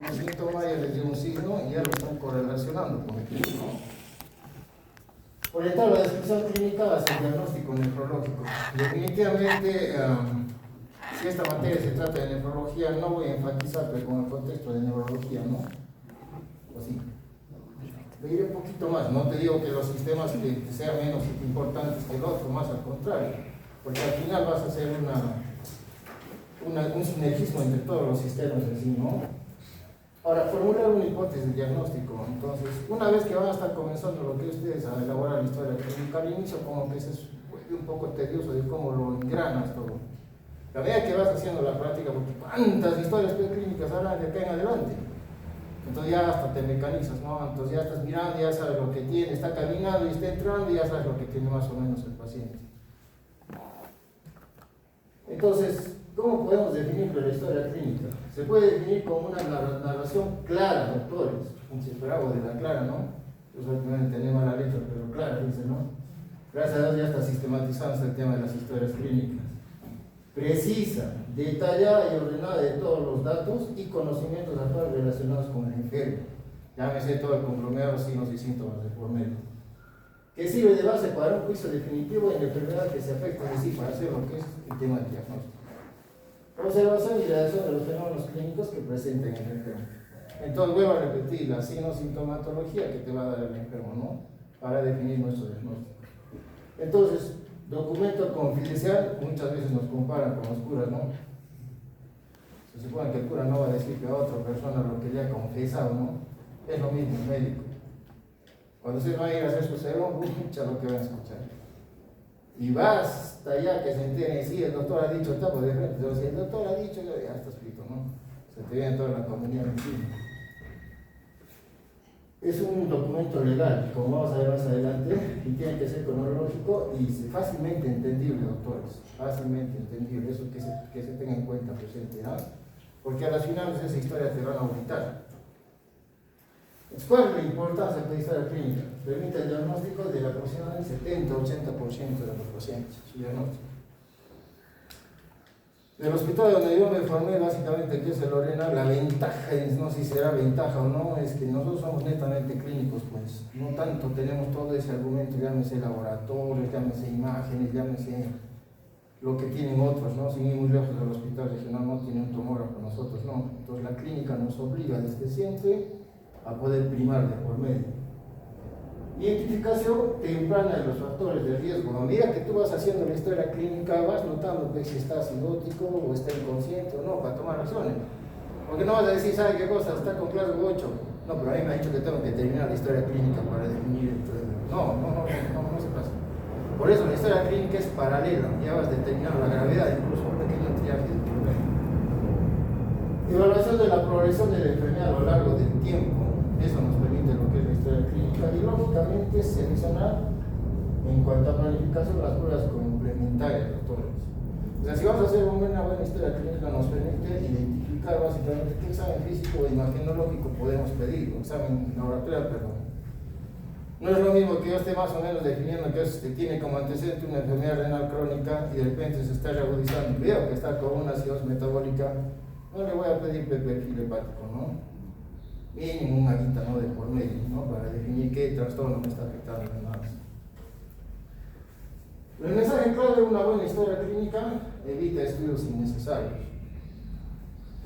Un síntoma ya les dio un signo y ya lo están correlacionando con el clínico. Orientar la descripción clínica hacia el diagnóstico nefrológico. Definitivamente, si esta materia se trata de nefrología, no voy a enfatizar con el contexto de neurología, ¿no? ¿O sí? Le diré un poquito más. No te digo que los sistemas que sean menos importantes que el otro, más al contrario, porque al final vas a hacer un sinergismo entre todos los sistemas en sí, ¿no? Ahora, formular una hipótesis de diagnóstico. Entonces, una vez que van a estar comenzando lo que ustedes a elaborar la historia clínica, al inicio como que es un poco tedioso de cómo lo engranas todo. La medida que vas haciendo la práctica, porque cuántas historias clínicas habrán de acá en adelante. Entonces ya hasta te mecanizas, ¿no? Entonces ya estás mirando, ya sabes lo que tiene, está caminando y está entrando y ya sabes lo que tiene más o menos el paciente. Entonces, ¿cómo podemos definir la historia clínica? Se puede definir como una narración clara, doctores. Si esperaba de la clara, ¿no? Yo soy el primero en tener mala letra, pero clara, dice, ¿no? Gracias a Dios ya está sistematizándose el tema de las historias clínicas. Precisa, detallada y ordenada de todos los datos y conocimientos actuales relacionados con el enfermo. Llámese todo el conglomerado de signos y síntomas de por medio. Que sirve de base para un juicio definitivo en la enfermedad que se afecta, es decir, para hacer lo que es el tema del diagnóstico. Observación y redacción de los fenómenos clínicos que presenten el enfermo. Entonces vuelvo a repetir la sintomatología que te va a dar el enfermo, ¿no? Para definir nuestro diagnóstico. Entonces, documento confidencial, muchas veces nos comparan con los curas, ¿no? Se supone que el cura no va a decirle a otra persona lo que le ha confesado, ¿no? Es lo mismo el médico. Cuando se va a ir a hacer su sermón, escucha lo que van a escuchar. Y basta ya que se entere, sí, el doctor ha dicho, está por de frente, pero si el doctor ha dicho, ya está escrito, ¿no? Se te viene toda la comunidad encima. Es un documento legal, como vamos a ver más adelante, y tiene que ser cronológico y fácilmente entendible, doctores, fácilmente entendible, eso que se tenga en cuenta presente, ¿no? Porque a las finales esa historia te van a auditar. ¿Cuál es la importancia de la historia clínica? Permite el diagnóstico del aproximadamente 70-80% de los pacientes, su diagnóstico. Del hospital donde yo me formé, básicamente, que es el Lorena, la ventaja, no sé si será ventaja o no, es que nosotros somos netamente clínicos, pues, no tanto tenemos todo ese argumento, llámese laboratorios, llámese imágenes, llámese lo que tienen otros, ¿no? Sin ir muy lejos del hospital regional, no tiene un tomógrafo, nosotros no. Entonces la clínica nos obliga desde siempre a poder primar de por medio. Identificación temprana de los factores de riesgo. A medida que tú vas haciendo la historia clínica, vas notando que si está psicótico o está inconsciente o no, para tomar acciones. Porque no vas a decir, ¿sabe qué cosa? Está con clase 8. No, pero a mí me ha dicho que tengo que terminar la historia clínica para definir. No se pasa. Por eso la historia clínica es paralela. Ya vas determinando la gravedad, incluso un pequeño triaje de problema. Evaluación de la progresión de la enfermedad a lo largo del tiempo. Eso nos permite lo que es la historia clínica y lógicamente seleccionar en cuanto a planificación las pruebas complementarias, doctores. O sea, si vamos a hacer una buena historia clínica nos permite identificar básicamente qué examen físico o imagenológico podemos pedir, o examen laboratorial, perdón. No es lo mismo que yo esté más o menos definiendo que tiene como antecedente una enfermedad renal crónica y de repente se está reagudizando y veo que está con una acidosis metabólica, no le voy a pedir perfil hepático, ¿no? Mínimo una guita, ¿no? De por medio, ¿no? Para definir qué trastorno me está afectando más. El mensaje clave de una buena historia clínica: evita estudios innecesarios.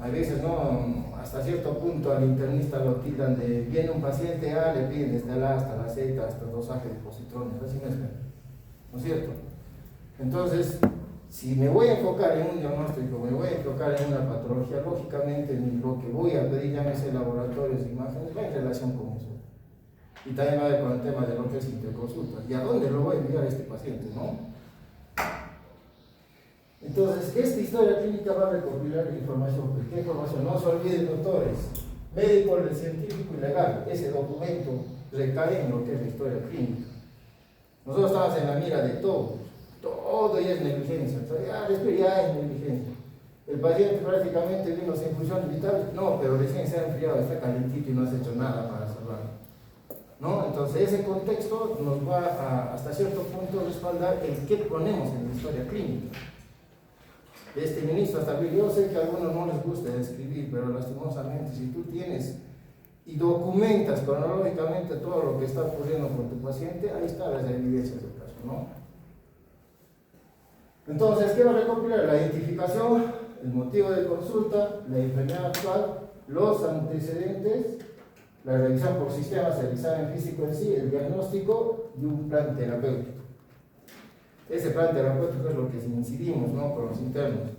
A veces, ¿no? Hasta cierto punto al internista lo tildan de viene un paciente A, le piden desde la A hasta la Z, hasta dosaje de positrones, así no es, ¿no es cierto? Entonces, si me voy a enfocar en un diagnóstico, me voy a enfocar en una patología, lógicamente lo que voy a pedir, llámese laboratorios, imágenes, va en relación con eso. Y también va a ver con el tema de lo que es interconsulta. ¿Y a dónde lo voy a enviar a este paciente, no? Entonces, esta historia clínica va a recopilar información. ¿Qué información? No se olviden, doctores, médico, científico y legal. Ese documento recae en lo que es la historia clínica. Nosotros estamos en la mira de todo. Todo ya es negligencia, ya es negligencia. El paciente prácticamente vino sin función vital, no, pero recién se ha enfriado, está calentito y no has hecho nada para salvarlo, ¿no? Entonces ese contexto nos va a, hasta cierto punto, respaldar el qué ponemos en la historia clínica. de este ministro hasta abril. Yo sé que a algunos no les gusta escribir, pero lastimosamente, si tú tienes y documentas cronológicamente todo lo que está ocurriendo con tu paciente, ahí están las evidencias del caso, ¿no? Entonces, ¿qué va a recopilar? La identificación, el motivo de consulta, la enfermedad actual, los antecedentes, la revisión por sistemas, el examen físico en sí, el diagnóstico y un plan terapéutico. Ese plan terapéutico es lo que incidimos, ¿no? Con los internos.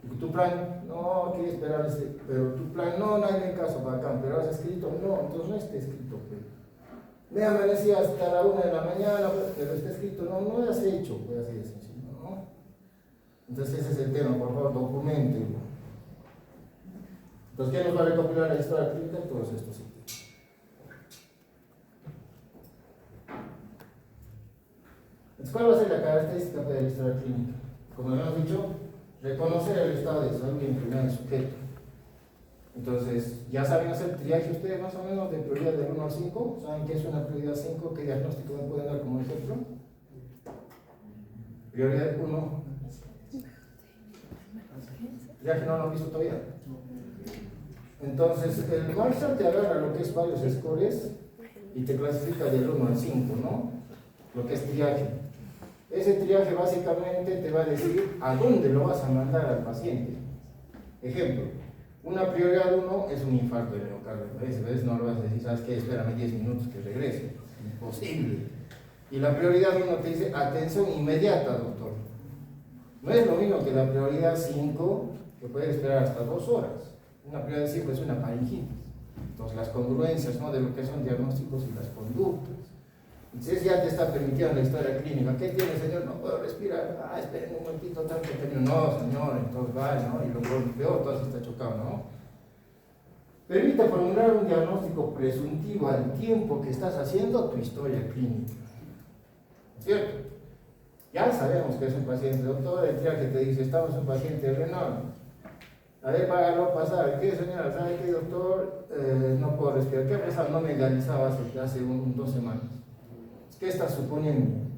Y tu plan, no, quiere esperar ese, pero tu plan, no hay caso para acá, pero has escrito, no, entonces no está escrito, pues. Me amanecía hasta la 1 de la mañana, pero está escrito, no has hecho, pues así de sencillo, ¿no? Entonces ese es el tema, por favor, documentenlo. Entonces, ¿qué nos va a recopilar la historia clínica? Todos estos sitios. Entonces, ¿cuál va a ser la característica de la historia clínica? Como hemos dicho, reconocer el estado de salud y enfermedad del sujeto. Entonces, ¿ya saben hacer triaje ustedes más o menos de prioridad del 1 al 5? ¿Saben qué es una prioridad 5? ¿Qué diagnóstico me pueden dar como ejemplo? Prioridad 1. ¿Triaje no lo han visto todavía? Entonces, el Marshall te agarra lo que es varios scores y te clasifica del 1 al 5, ¿no? Lo que es triaje. Ese triaje básicamente te va a decir a dónde lo vas a mandar al paciente. Ejemplo, una prioridad 1 es un infarto de miocardio. A veces no lo vas a decir, ¿sabes qué? Espérame 10 minutos que regrese. Imposible. Y la prioridad 1 te dice atención inmediata, doctor. No es lo mismo que la prioridad 5, que puede esperar hasta 2 horas. Una prioridad 5 es una faringitis. Entonces, las congruencias, ¿no?, de lo que son diagnósticos y las conductas. Entonces ya te está permitiendo la historia clínica. ¿Qué tiene, señor? No puedo respirar. Esperen un momentito, tan pequeño. No, señor, entonces va, ¿no? Y lo peor, todo está chocado, ¿no? Permite formular un diagnóstico presuntivo al tiempo que estás haciendo tu historia clínica. ¿Cierto? Ya sabemos que es un paciente, doctor, el día que te dice, estamos en un paciente renal. A ver, hágalo pasar. ¿Qué, señora? ¿Sabe qué, doctor? No puedo respirar. ¿Qué ha pasado? No me realizaba hace 2 semanas. ¿Qué estás suponiendo?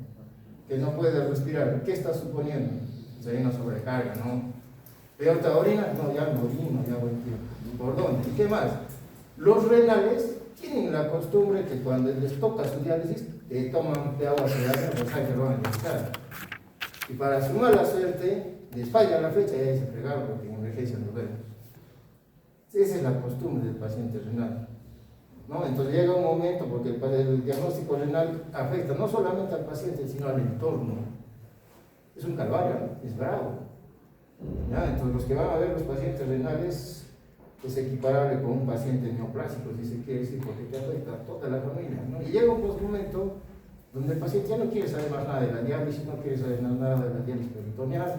Que no puedes respirar. ¿Qué estás suponiendo? Sería una sobrecarga, ¿no? ¿Peor te orinas? No, ya no orino, ya voy tiempo. ¿Por dónde? ¿Y qué más? Los renales tienen la costumbre que cuando les toca su diálisis, toman de agua sedada, o sea que lo van a necesitar. Y para su mala suerte, les falla la fecha y ahí se fregaron porque en emergencia nos vemos. Esa es la costumbre del paciente renal, ¿no? Entonces llega un momento, porque el diagnóstico renal afecta no solamente al paciente, sino al entorno. Es un calvario, es bravo. ¿Ya? Entonces los que van a ver los pacientes renales es equiparable con un paciente neoplásico, si se quiere decir, porque te afecta a toda la familia, ¿no? Y llega un momento donde el paciente ya no quiere saber más nada de la diálisis, no quiere saber nada de la diálisis peritoneal,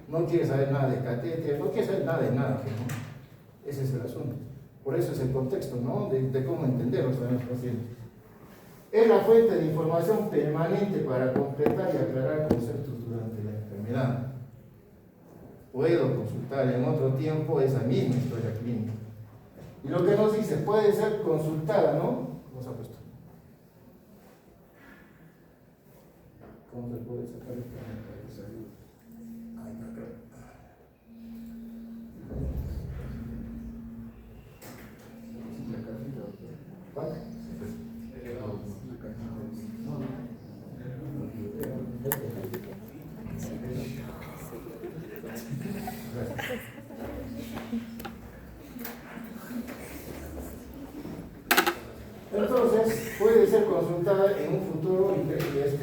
no quiere saber nada de catéter, no quiere saber nada de nada, ¿no? Ese es el asunto. Por eso es el contexto, ¿no?, de cómo entenderlos a los pacientes. Es la fuente de información permanente para completar y aclarar conceptos durante la enfermedad. Puedo consultar en otro tiempo esa misma historia clínica. Y lo que nos dice, puede ser consultada, ¿no? ¿Cómo se ha puesto? ¿Cómo se puede sacar esta nota de salud? Ay, acá. ¿Cuál? Entonces, puede ser consultada en un futuro ingreso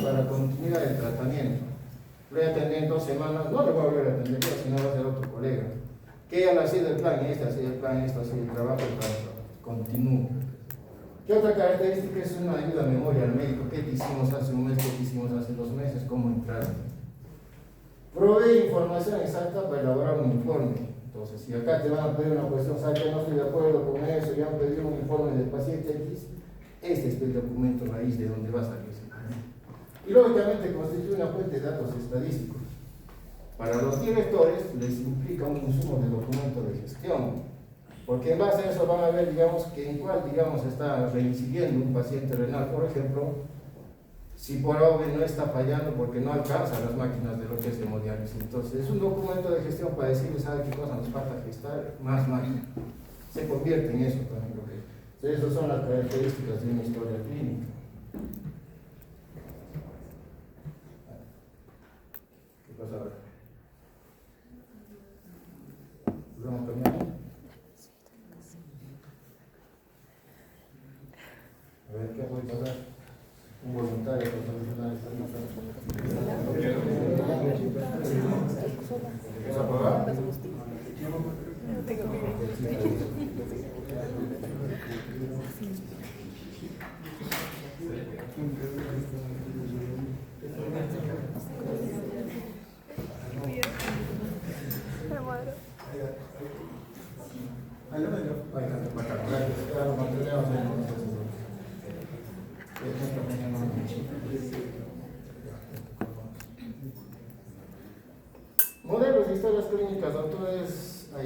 para continuidad del tratamiento. Voy a atender en 2 semanas, no le voy a volver a atender yo, sino va a ser otro colega. Que ya ha sido el plan, este ha sido el plan, esto ha sido el trabajo, continúo. ¿Qué otra característica es una ayuda a memoria al médico? ¿Qué te hicimos hace un mes? ¿Qué te hicimos hace 2 meses? ¿Cómo entrar? Provee información exacta para elaborar un informe. Entonces, si acá te van a pedir una cuestión, ¿sabes que no estoy de acuerdo con eso? Ya han pedido un informe del paciente X. Este es el documento raíz de donde va a salir. Y lógicamente constituye una fuente de datos estadísticos. Para los directores les implica un consumo de documento de gestión, porque en base a eso van a ver, digamos, que en cuál, digamos, está reincidiendo un paciente renal, por ejemplo, si por obra no está fallando porque no alcanza las máquinas de lo que es hemodiálisis. Entonces es un documento de gestión para decirle, ¿sabe qué cosa nos falta gestar? Más máquinas. Se convierte en eso también lo que es. Entonces, esas son las características de una historia clínica. ¿Qué pasa ahora? ¿Vamos a cambiar? A ver, ¿qué puede pasar? Un voluntario para solucionar esta lista. ¿Es apagado? Modelos de historias clínicas, autores, hay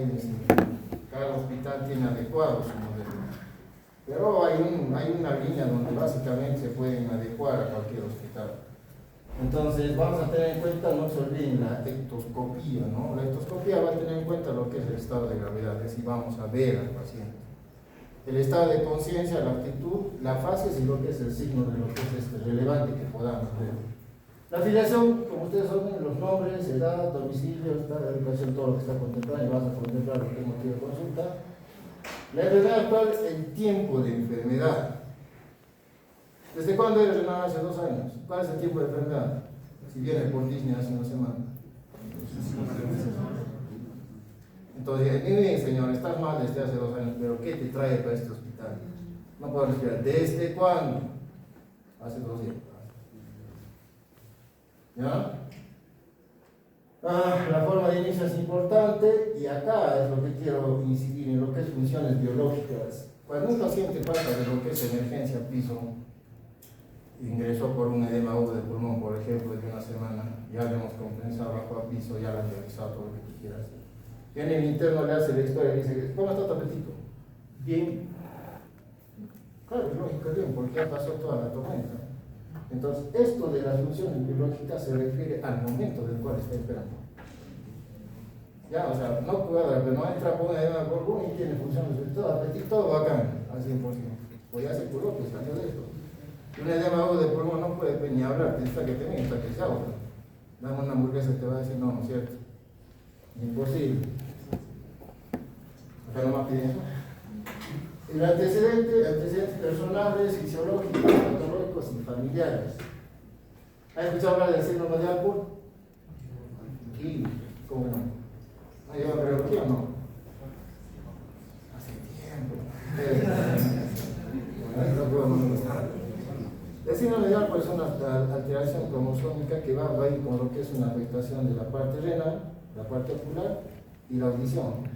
cada hospital tiene adecuado su modelo, pero hay una línea donde básicamente se pueden adecuar a cualquier hospital. Entonces vamos a tener en cuenta, no se olviden, la ectoscopía, ¿no? La ectoscopía va a tener en cuenta lo que es el estado de gravedad, es decir, vamos a ver al paciente. El estado de conciencia, la actitud, la fase y lo que es el signo de lo que es relevante que podamos ver. La afiliación, como ustedes saben, los nombres, edad, domicilio, estado de educación, todo lo que está contemplado, y vas a contemplar lo que es motivo de consulta. La enfermedad actual, el tiempo de enfermedad. ¿Desde cuándo eres renal? Hace 2 años. ¿Cuál es el tiempo de enfermedad? Si viene por Disney hace 1 semana. Entonces, muy bien, señor, estás mal desde hace 2 años, pero ¿qué te trae para este hospital? No puedo respirar. ¿Desde cuándo? Hace 2 días. ¿Ya? La forma de inicio es importante y acá es lo que quiero incidir en lo que es funciones biológicas. Cuando un paciente pasa de lo que es emergencia piso, ingresó por un edema agudo de pulmón, por ejemplo, de 1 semana, ya le hemos compensado bajo a piso, ya le han realizado todo lo que tú quieras. Viene el interno, le hace la historia y dice, ¿cómo está tu apetito? Bien. Claro, es lógico, bien, porque ya pasó toda la tormenta. Entonces, esto de las funciones biológicas se refiere al momento del cual está esperando. Ya, o sea, no puede, pero no entra por una edema por y tiene funciones, todo apetito, todo bacán, al 100%. Pues ya se curó, pues salió de esto. Y un edema agudo de pulmón no puede ni hablar, piensa que tiene, hasta que se ahoga. Dame una hamburguesa y te va a decir, no, no es cierto. Imposible. Acá no más piden eso. El antecedentes personales, fisiológicos, patológicos y familiares. ¿Has escuchado hablar del síndrome de Alport? Sí, ¿cómo no? ¿No lleva biología o no? Hace tiempo. El síndrome de Alport es una alteración cromosómica que va a ir con lo que es una afectación de la parte renal, la parte ocular y la audición.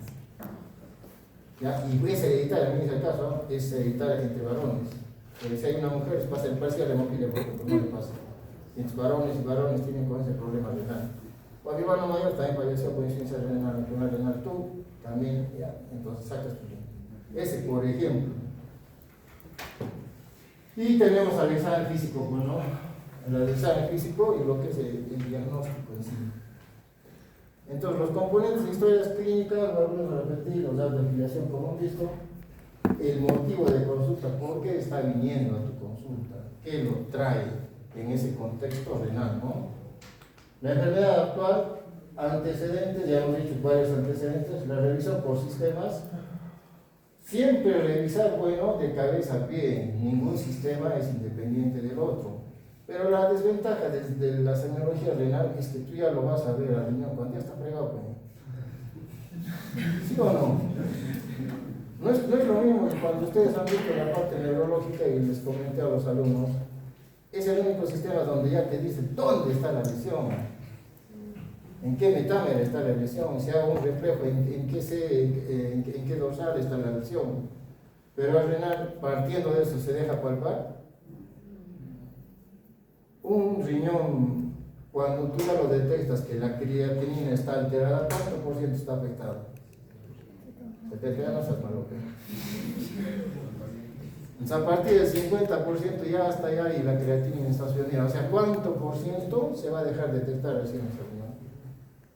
¿Ya? Y es hereditaria, en ese caso, es hereditaria entre varones. Si hay una mujer, se pasa el parcial de hemofilia, porque no le pasa. Entre varones y varones tienen con ese problema renal. O mi hermano mayor también falleció por insuficiencia renal, tú también, ya, entonces sacas tu. Ese, por ejemplo. Y tenemos al examen físico, bueno, el examen físico y lo que es el diagnóstico en sí. Entonces, los componentes de historias clínicas, algunos a repetir, los datos de afiliación como han visto, el motivo de consulta, por qué está viniendo a tu consulta, qué lo trae en ese contexto renal, ¿no? La enfermedad actual, antecedentes, ya hemos dicho varios antecedentes, la revisión por sistemas, siempre revisar, bueno, de cabeza a pie, ningún sistema es independiente del otro. Pero la desventaja de la semiología renal es que tú ya lo vas a ver al riñón cuando ya está fregado, pues. ¿Sí o no? No es lo mismo que cuando ustedes han visto la parte neurológica y les comenté a los alumnos, es el único sistema donde ya te dice dónde está la lesión, en qué metámera está la lesión, si hago un reflejo, en qué dorsal está la lesión. Pero al renal, partiendo de eso, se deja palpar. Un riñón, cuando tú ya lo detectas que la creatinina está alterada, ¿cuánto por ciento está afectado? Se te queda, no seas malo, Entonces, a partir del 50% ya hasta allá y la creatinina estacionaria. O sea, ¿cuánto por ciento se va a dejar detectar recién en ese riñón?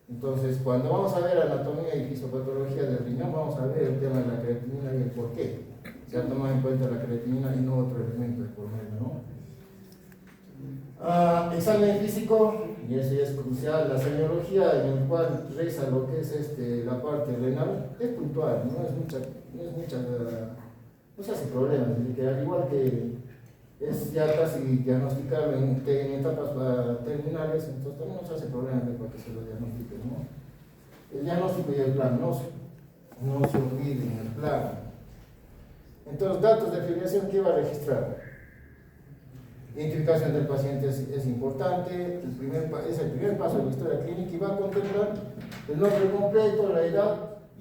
Entonces, cuando vamos a ver anatomía y fisiopatología del riñón, vamos a ver el tema de la creatinina y el por qué se ha tomado en cuenta la creatinina y no otro elemento de por medio, ¿no? Examen físico, y eso ya es crucial. La semiología en el cual reza lo que es la parte renal es puntual, no se hace problema, es decir, que al igual que es ya casi diagnosticable en etapas terminales, entonces también no se hace problema de para que se lo diagnostique, ¿no? El diagnóstico y el plan, no se olviden el plan. Entonces, datos de filiación, ¿qué va a registrar? Identificación del paciente es importante, es el primer paso de la historia clínica y va a contemplar el nombre completo, la edad,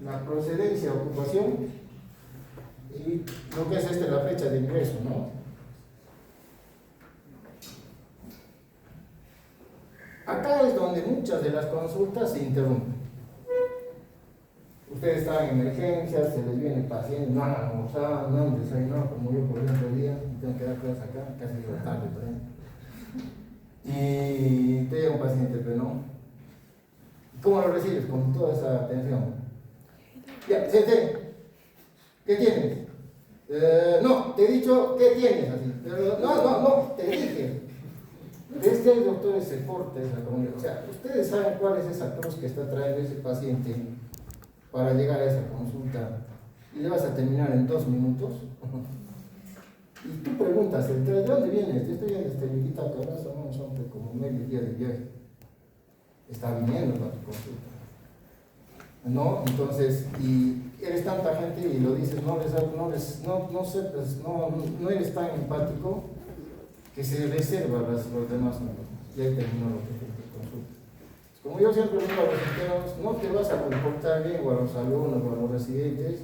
la procedencia, ocupación y lo que es la fecha de ingreso, ¿no? Acá es donde muchas de las consultas se interrumpen. Ustedes están en emergencias, se les viene el paciente, no han almorzado, no han desayunado, como yo por ejemplo el día, tengo que dar clases acá, casi de la tarde, por ejemplo. Y te llega un paciente, pero no. ¿Cómo lo recibes? Con toda esa atención. Ya, ¿qué tienes? No, te he dicho, ¿qué tienes? Así. Pero, no, te dije. El doctor se porta esa comunidad. O sea, ustedes saben cuál es esa cruz que está trayendo ese paciente para llegar a esa consulta y le vas a terminar en 2 minutos. Y tú preguntas, ¿de dónde vienes? Yo estoy en Villita, que ahora son como medio día de viaje. Está viniendo para tu consulta. ¿No? Entonces, y eres tanta gente y lo dices, no eres tan empático que se reserva los demás números. Y ahí terminó lo que es tu consulta. Como yo siempre digo a los enteros, no te vas a comportar bien o a los alumnos o a los residentes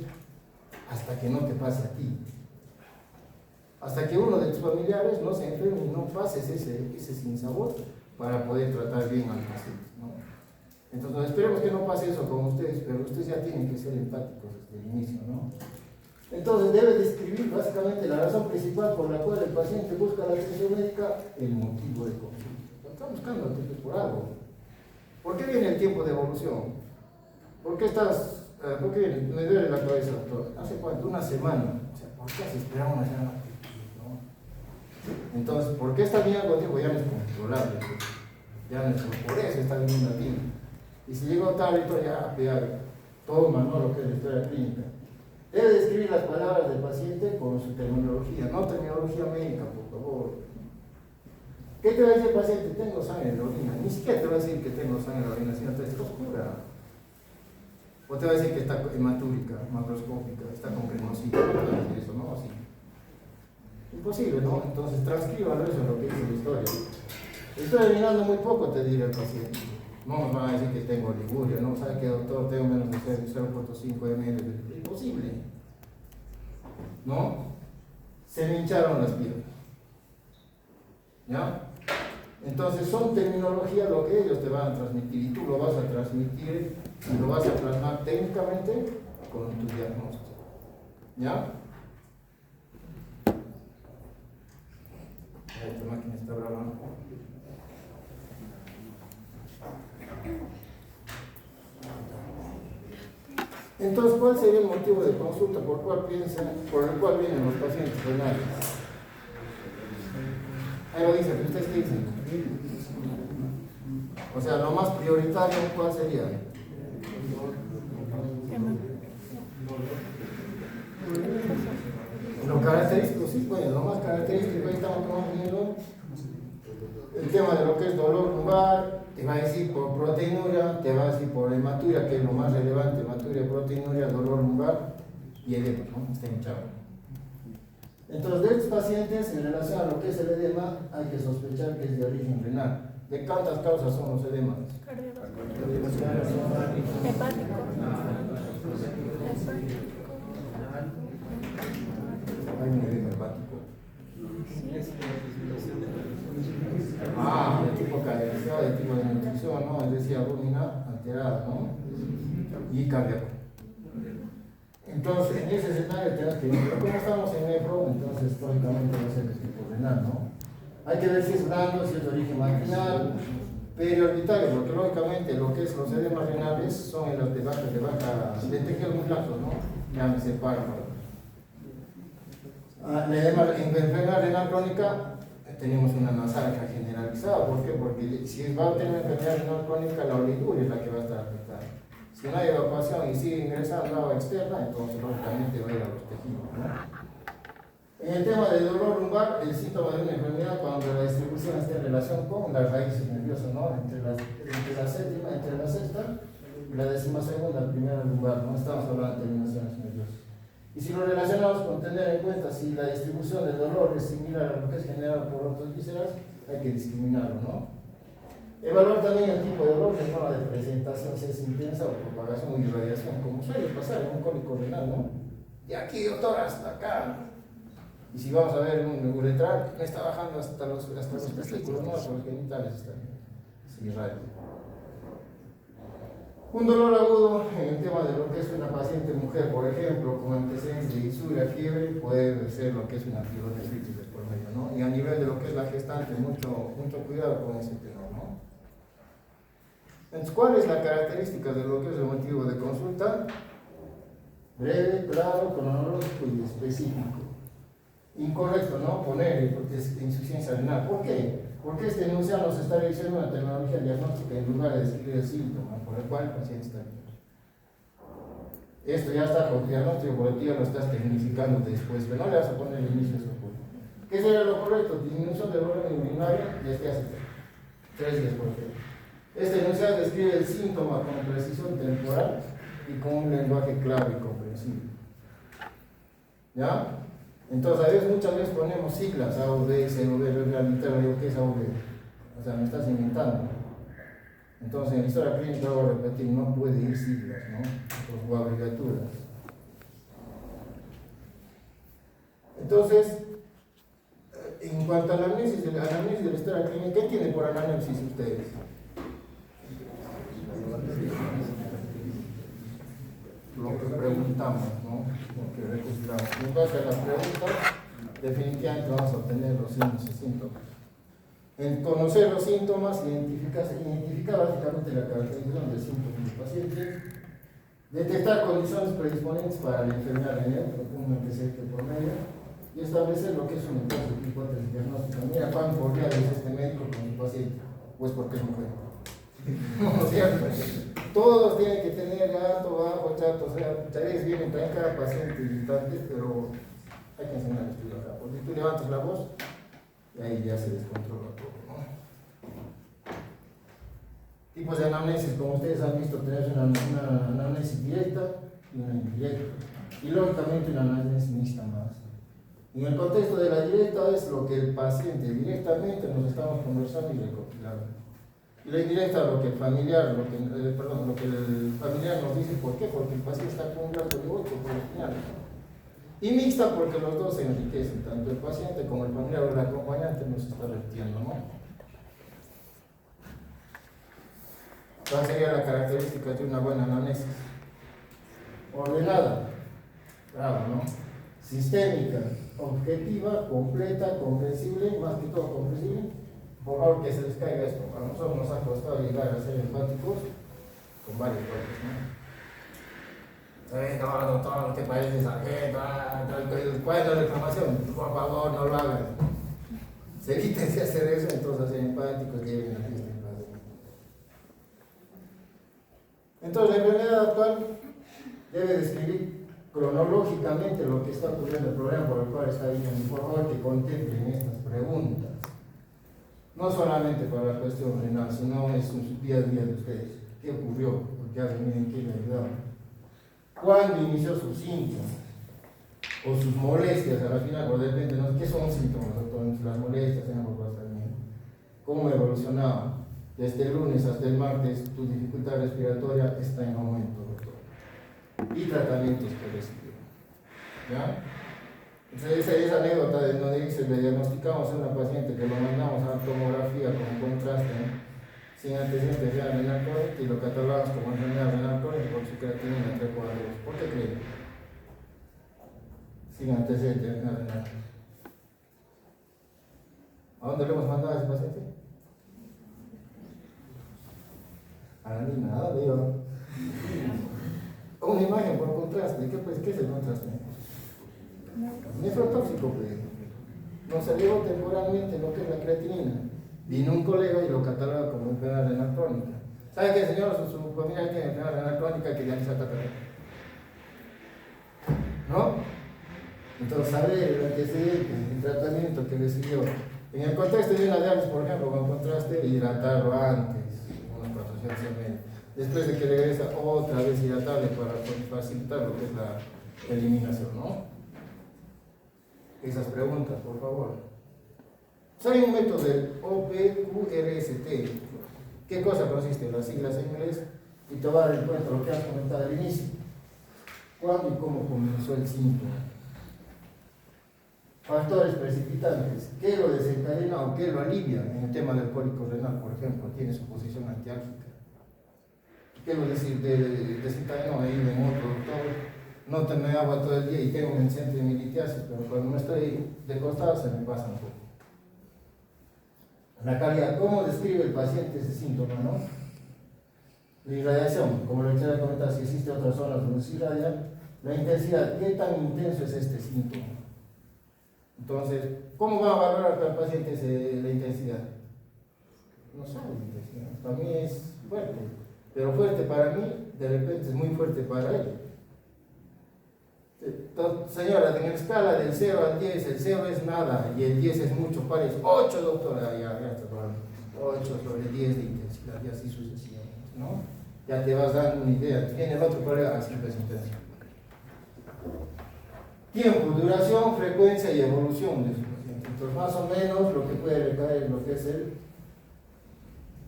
hasta que no te pase a ti. Hasta que uno de tus familiares no se enferme y no pases ese sinsabor para poder tratar bien al paciente, ¿no? Entonces, esperemos que no pase eso con ustedes, pero ustedes ya tienen que ser empáticos desde el inicio, ¿no? Entonces, debe describir básicamente la razón principal por la cual el paciente busca la atención médica, el motivo de consulta. Está buscando atención por algo. ¿Por qué viene el tiempo de evolución? ¿Por qué me duele la cabeza, doctor? ¿Hace cuánto? Una semana. O sea, ¿por qué has esperado una semana? Entonces, ¿por qué está viniendo contigo? Ya no es controlable, ya no es por eso está viniendo a ti. Y si llegó tarde, ya toma, ¿no? Lo que es la historia clínica. Debe describir las palabras del paciente con su terminología, no terminología médica, por favor. ¿Qué te va a decir el paciente? Tengo sangre en la orina. Ni siquiera te va a decir que tengo sangre en la orina, sino que está oscura. O te va a decir que está hematúrica, macroscópica, está con cremosidad. No te va a decir eso, ¿no? Así. Imposible, ¿no? Entonces transcríbalo eso en lo que dice la historia. Estoy adivinando muy poco, te dirá el paciente. No nos van a decir que tengo liguria, ¿no? ¿Sabe qué, doctor? Tengo menos de 0.5 ml. Imposible. ¿No? Se me hincharon las piernas. ¿Ya? Entonces son terminología lo que ellos te van a transmitir y tú lo vas a transmitir y lo vas a plasmar técnicamente con tu diagnóstico. ¿Ya? Esta máquina está grabando. Entonces, ¿cuál sería el motivo de consulta por el cual vienen los pacientes renales? Ahí lo dice, ¿ustedes qué dicen? O sea, lo más prioritario, ¿cuál sería? Lo característico, sí, pues, lo más característico, ahí estamos viendo el tema de lo que es dolor lumbar, te va a decir por proteinuria, te va a decir por hematuria, que es lo más relevante, hematuria, proteinuria, dolor lumbar y edema, ¿no? Está hinchado. Entonces, de estos pacientes, en relación a lo que es el edema, hay que sospechar que es de origen renal. ¿De cuántas causas son los edemas? Hepático. Hay un edema hepático. De tipo carenciado, de tipo de nutrición, ¿no? Es decir, abdominal alterada, ¿no? Y cardíaco. Entonces, en ese escenario tenemos que, pero como estamos en EPRO, entonces lógicamente va a ser de tipo renal, ¿no? Hay que ver si es blando, si es de origen marginal, periorbital, porque lógicamente lo que es los edemas renales son en los de tejidos muy blandos, ¿no? Llámese párpado. El edema en enfermedad renal crónica tenemos una nasalgia generalizada. ¿Por qué? Porque si va a tener enfermedad renal crónica, la oliguria es la que va a estar afectada. Si no hay evacuación y sigue ingresando agua externa, entonces lógicamente va a ir a los tejidos, ¿no? En el tema del dolor lumbar, el síntoma de una enfermedad cuando la distribución está en relación con las raíces nerviosas, ¿no? Entre la sexta y la 12ª, primera lumbar, no estamos hablando de terminaciones nerviosas. Y si lo relacionamos con tener en cuenta si la distribución del dolor es similar a lo que es generado por otras vísceras, hay que discriminarlo, ¿no? Evaluar también el tipo de dolor de forma de presentación, si es intensa o propagación o irradiación, como suele pasar en un cólico renal, ¿no? De aquí, doctor, hasta acá. Y si vamos a ver un uretral, me está bajando hasta los testículos, ¿no? Los genitales están irradiando. Un dolor agudo en el tema de lo que es una paciente mujer, por ejemplo, con antecedentes de insuria, fiebre, puede ser lo que es una pielonefritis de por medio, ¿no? Y a nivel de lo que es la gestante, mucho cuidado con ese tema, ¿no? Entonces, ¿cuál es la característica de lo que es el motivo de consulta? Breve, claro, cronológico y específico. Incorrecto, ¿no? Poner insuficiencia renal. ¿Por qué? Porque este enunciado nos está diciendo una terminología diagnóstica en lugar de describir el síntoma por el cual el paciente está bien. Esto ya está con diagnóstico, porque tú ya lo estás tecnificando después, pero no le vas a poner el inicio de su curso. ¿Qué sería lo correcto? Disminución del volumen urinario desde hace 3 días, por ejemplo. Este enunciado describe el síntoma con precisión temporal y con un lenguaje claro y comprensible. ¿Ya? Entonces, a veces, muchas veces ponemos siglas, AOB, COB, realitario, digo, ¿qué es AOB? O sea, me estás inventando. Entonces, en la historia clínica, voy a repetir, no puede ir siglas, ¿no? O abreviaturas. Entonces, en cuanto a la anamnesis de la historia clínica, ¿qué tienen por anamnesis ustedes? Lo que preguntamos, ¿no? Lo que recopilamos. En base a las preguntas, definitivamente vamos a obtener los signos y síntomas. En conocer los síntomas, identificar básicamente la caracterización del síntoma del paciente, detectar condiciones predisponentes para la enfermedad renal, un antecedente por medio, y establecer lo que es una hipótesis diagnóstica. Mira cuán cordial es este médico con su paciente, pues porque es mujer. ¿No es cierto? Todos tienen que tener alto, bajo, chato, o sea, tareas vienen traen cada paciente distante, pero hay que enseñar a estudiar acá, porque tú levantas la voz y ahí ya se descontrola todo, ¿no? Tipos de anamnesis, como ustedes han visto, tenemos una anamnesis directa y una indirecta, y lógicamente una anamnesis mixta más. En el contexto de la directa es lo que el paciente directamente nos estamos conversando y recopilando. Y la indirecta, lo que el familiar nos dice. ¿Por qué? Porque el paciente está con un gasto de 8 por el final. Y mixta porque los dos se enriquecen, tanto el paciente como el familiar o el acompañante nos está repitiendo, ¿no? ¿Cuál sería la característica de una buena anamnesis? Ordenada, bravo, ¿no? Sistémica, objetiva, completa, comprensible, más que todo comprensible. Por favor, que se les caiga esto. A nosotros nos ha costado llegar a ser empáticos con varios cuerpos, ¿no? No, doctor, no te pareces sargento, ¿cuál es la reclamación? Por favor, no lo hagas. Se eviten de hacer eso, entonces ser empáticos, lleven la fiesta en paz. Entonces, la enfermedad actual debe describir cronológicamente lo que está ocurriendo, el problema por el cual está viniendo. Por favor, que contemplen estas preguntas. No solamente para la cuestión renal, sino en su día a día de ustedes. ¿Qué ocurrió? ¿Por qué ha venido? ¿En qué le ayudaron? ¿Cuándo inició sus síntomas? O sus molestias, al final, por depende, ¿no? ¿Qué son síntomas, doctor? Las molestias en ambos también. ¿Cómo evolucionaba? Desde el lunes hasta el martes, tu dificultad respiratoria está en aumento, doctor. Y tratamientos que recibió. ¿Ya? Entonces, esa anécdota de donde dice, le diagnosticamos a una paciente que lo mandamos a tomografía con contraste, sin antecedentes de renal crónica y lo catalogamos como enfermedad renal crónica por su creatinina 3 por 2. ¿Por qué creen? sin antecedentes de enfermedad renal. ¿A dónde le hemos mandado a ese paciente? A la niña, ¿a dónde iba? Una imagen por contraste. ¿Qué es el contraste? Nefrotóxico, pues. Nos salió temporalmente lo que es la creatinina. Vino un colega y lo cataloga como enfermedad renal crónica. ¿Sabe qué, señor? Su familia tiene enfermedad renal crónica que ya ni se trata. ¿No? Entonces, saber el antecedente, el tratamiento que recibió. En el contexto de una diálisis, por ejemplo, con contraste, hidratarlo antes, unos 400 ml. Después de que regresa, otra vez hidratarle para facilitar lo que es la eliminación, ¿no? Esas preguntas, por favor. Hay un método del OPQRST. ¿Qué cosa consiste? Las siglas en inglés. Y te va a dar en cuenta lo que has comentado al inicio. ¿Cuándo y cómo comenzó el síntoma? Factores precipitantes. ¿Qué lo desencadena o qué lo alivia? En el tema del cólico renal, por ejemplo, tiene su posición antiálgica. ¿Qué lo desencadenó? Ahí en otro doctor. No tomé agua todo el día y tengo un incidente de militiasis, pero cuando no estoy de costado se me pasa un poco. La calidad, ¿cómo describe el paciente ese síntoma, no? La irradiación, como le quisiera comentar, si existe otras zonas donde se irradia, la intensidad, ¿qué tan intenso es este síntoma? Entonces, ¿cómo va a valorar para el paciente la intensidad? No sabe la intensidad, para mí es fuerte, pero fuerte para mí, de repente es muy fuerte para él. Entonces, señora, en la escala del 0 al 10, el 0 es nada y el 10 es mucho, ¿cuál es? 8, doctora, ya está probando. 8 sobre 10 de intensidad y así sucesivamente, ¿no? Ya te vas dando una idea. Viene el otro colega, así es intensidad. Tiempo, duración, frecuencia y evolución de su paciente. Entonces, más o menos lo que puede recaer en lo que es el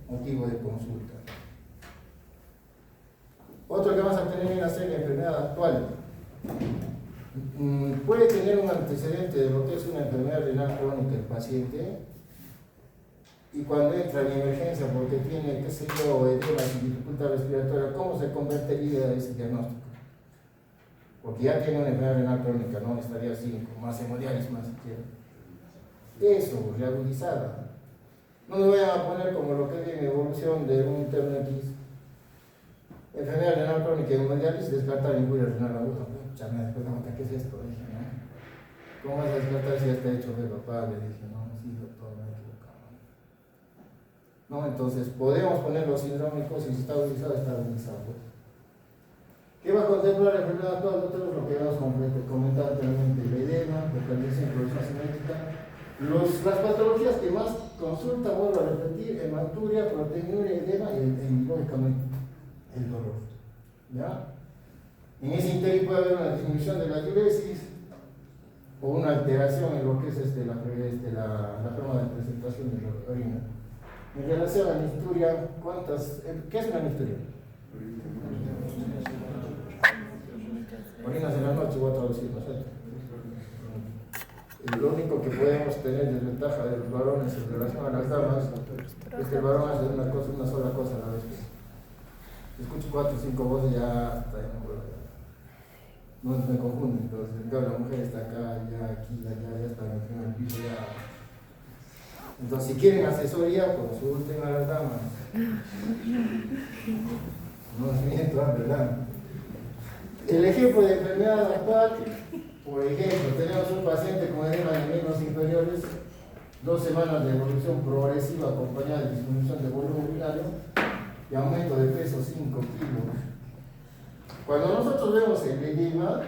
motivo de consulta. Otro que vamos a tener en la serie, enfermedad actual. Puede tener un antecedente de lo que es una enfermedad renal crónica el paciente y cuando entra en emergencia porque tiene, qué sé yo, edemas y dificultad respiratoria, ¿cómo se convertiría ese diagnóstico? Porque ya tiene una enfermedad renal crónica, no estaría 5, más hemodiálisis, más siquiera. Eso, reagudizada. No me voy a poner como lo que viene evolución de un término X. Enfermedad renal crónica y hemodiálisis, descartar injuria renal aguda. Ya me después ¿qué es esto? Dije, ¿no? ¿Cómo vas a descartar si ya está hecho de papá? Le dije, no, sí, doctor, me he equivocado. No, entonces, podemos poner los sindrómicos y si está agudizado, está agudizado. ¿Qué va a contemplar la enfermedad actual, doctor? Lo que hemos comentado anteriormente, el edema, la hipertensión, progresión simétrica. Las patologías que más consulta, vuelvo a repetir, hematuria, proteinuria, edema y lógicamente el dolor. ¿Ya? En ese interín puede haber una disminución de la diuresis o una alteración en lo que es la forma de presentación de la orina. En relación a la mixturia, ¿qué es una mixturia? Orinas en la noche, voy a traducir, ¿no es cierto? Lo único que podemos tener desventaja de los varones en relación a las damas es que el varón hace una sola cosa a la vez. Escucho 4 o 5 voces ya no me confunden. Entonces, la mujer está acá, ya aquí, ya está en el piso, ya. Entonces, si quieren asesoría, consulten a las damas. No es miento, ¿verdad? El ejemplo de enfermedad actual, por ejemplo, tenemos un paciente con edema de miembros inferiores, 2 semanas de evolución progresiva acompañada de disminución de volumen urinario y aumento de peso 5 kilos. Cuando nosotros vemos el edema,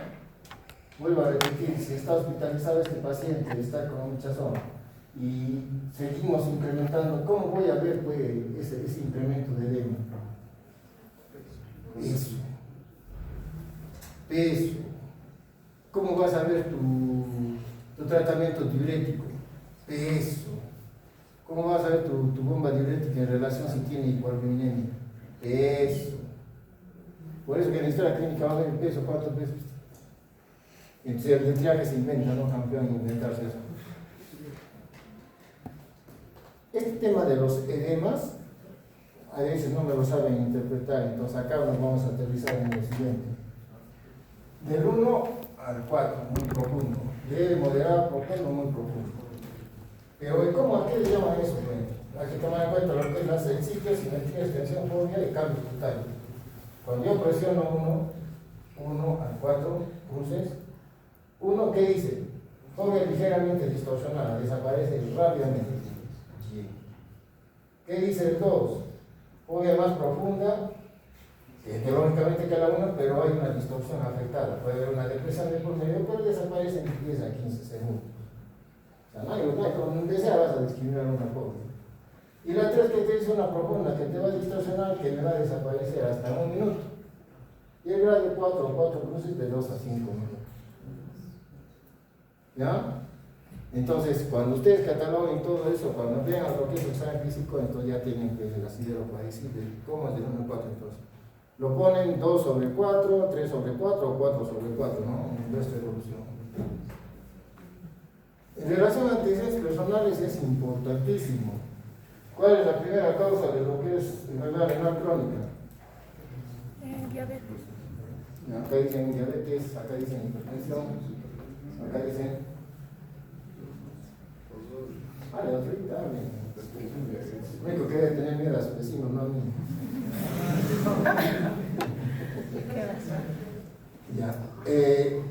vuelvo a repetir, si está hospitalizado este paciente, está con hinchazón y seguimos incrementando, ¿cómo voy a ver pues, ese incremento de edema? Peso. ¿Cómo vas a ver tu tratamiento diurético? Peso. ¿Cómo vas a ver tu bomba diurética en relación si tiene hipoalbuminemia? Peso. Por eso que en la historia clínica va a ver el peso, ¿cuántos pesos? Entonces el triaje se inventa, ¿no, campeón? Inventarse eso. Este tema de los edemas, a veces no me lo saben interpretar, entonces acá nos vamos a aterrizar en lo siguiente. Del 1 al 4, muy profundo. leve, moderado, profundo, muy profundo. Pero ¿cómo a qué le llaman eso? Pues? Hay que tomar en cuenta lo que es la sensible, simetría, extensión, fobia y cambio total. Cuando yo presiono 1 a 4 cruces, 1, ¿qué dice? Fobia ligeramente distorsionada, desaparece rápidamente. ¿Qué dice el 2? Fobia más profunda, teóricamente que la 1, pero hay una distorsión afectada. Puede haber una depresión de por medio, pero desaparece en 10 a 15 segundos. O sea, no hay donde sea vas a discriminar una fobia. Y la 3 que te dice una profunda, que te va a distorsionar, que me va a desaparecer hasta 1 minuto. Y el grado 4 cruces de 2 a 5 minutos. ¿Ya? Entonces, cuando ustedes cataloguen todo eso, cuando vean lo que es el examen físico, entonces ya tienen que el asidero para decir cómo es del 1 al 4 entonces. Lo ponen 2 sobre 4, 3 sobre 4 o 4 sobre 4, ¿no? En nuestra evolución. En relación a antecedentes personales es importantísimo. ¿Cuál es la primera causa de lo que es enfermedad renal crónica? Diabetes. Acá dicen diabetes, acá dicen hipertensión, acá dicen... Vale, ahorita hablen. Lo único que debe tener miedo a su vecino, no a mí. Ya.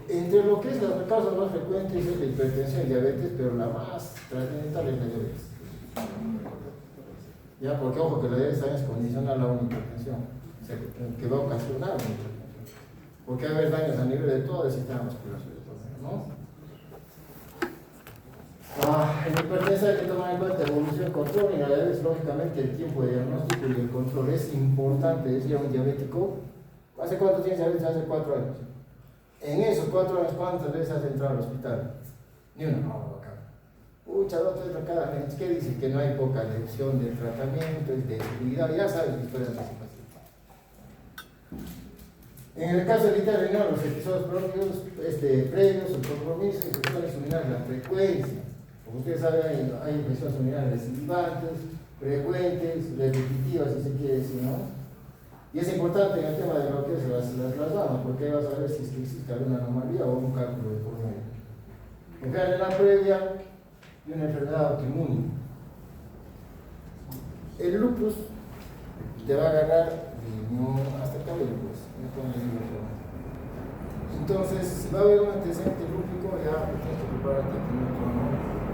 Entre lo que es las causas más frecuentes es la hipertensión y diabetes, pero la más trascendental es la diabetes. Ya, porque ojo que la diabetes también es condicional a una hipertensión, o sea, que va a ocasionar una hipertensión. Porque va a haber daños a nivel de todo el sistema muscular, ¿no? En la hipertensión hay que tomar en cuenta evolución, control, y en la diabetes, lógicamente, el tiempo de diagnóstico y el control es importante. Decía un diabético, ¿hace cuánto tienes diabetes? Hace 4 años. En esos 4 años, ¿cuántas veces has entrado al hospital? Ni una, no, acá. Pucha, 2 veces cada mes. ¿Qué dice? Que no hay poca elección de tratamiento, de seguridad, ya sabes la historia de la situación. En el caso de evitar renal, los episodios propios, previos, el compromiso, infecciones urinarias, la frecuencia. Como ustedes saben, hay infecciones urinarias recidivantes, frecuentes, repetitivas, si se quiere decir, ¿no? Y es importante en el tema de lo que es las damas, porque ahí vas a ver si es que existe alguna anomalía o un cálculo de por medio. Enfermedad renal previa y una enfermedad autoinmune. El lupus te va a agarrar hasta el cabello, pues. Entonces, si va a haber un antecedente lúpico, ya tienes que prepararte a tener otro, ¿no?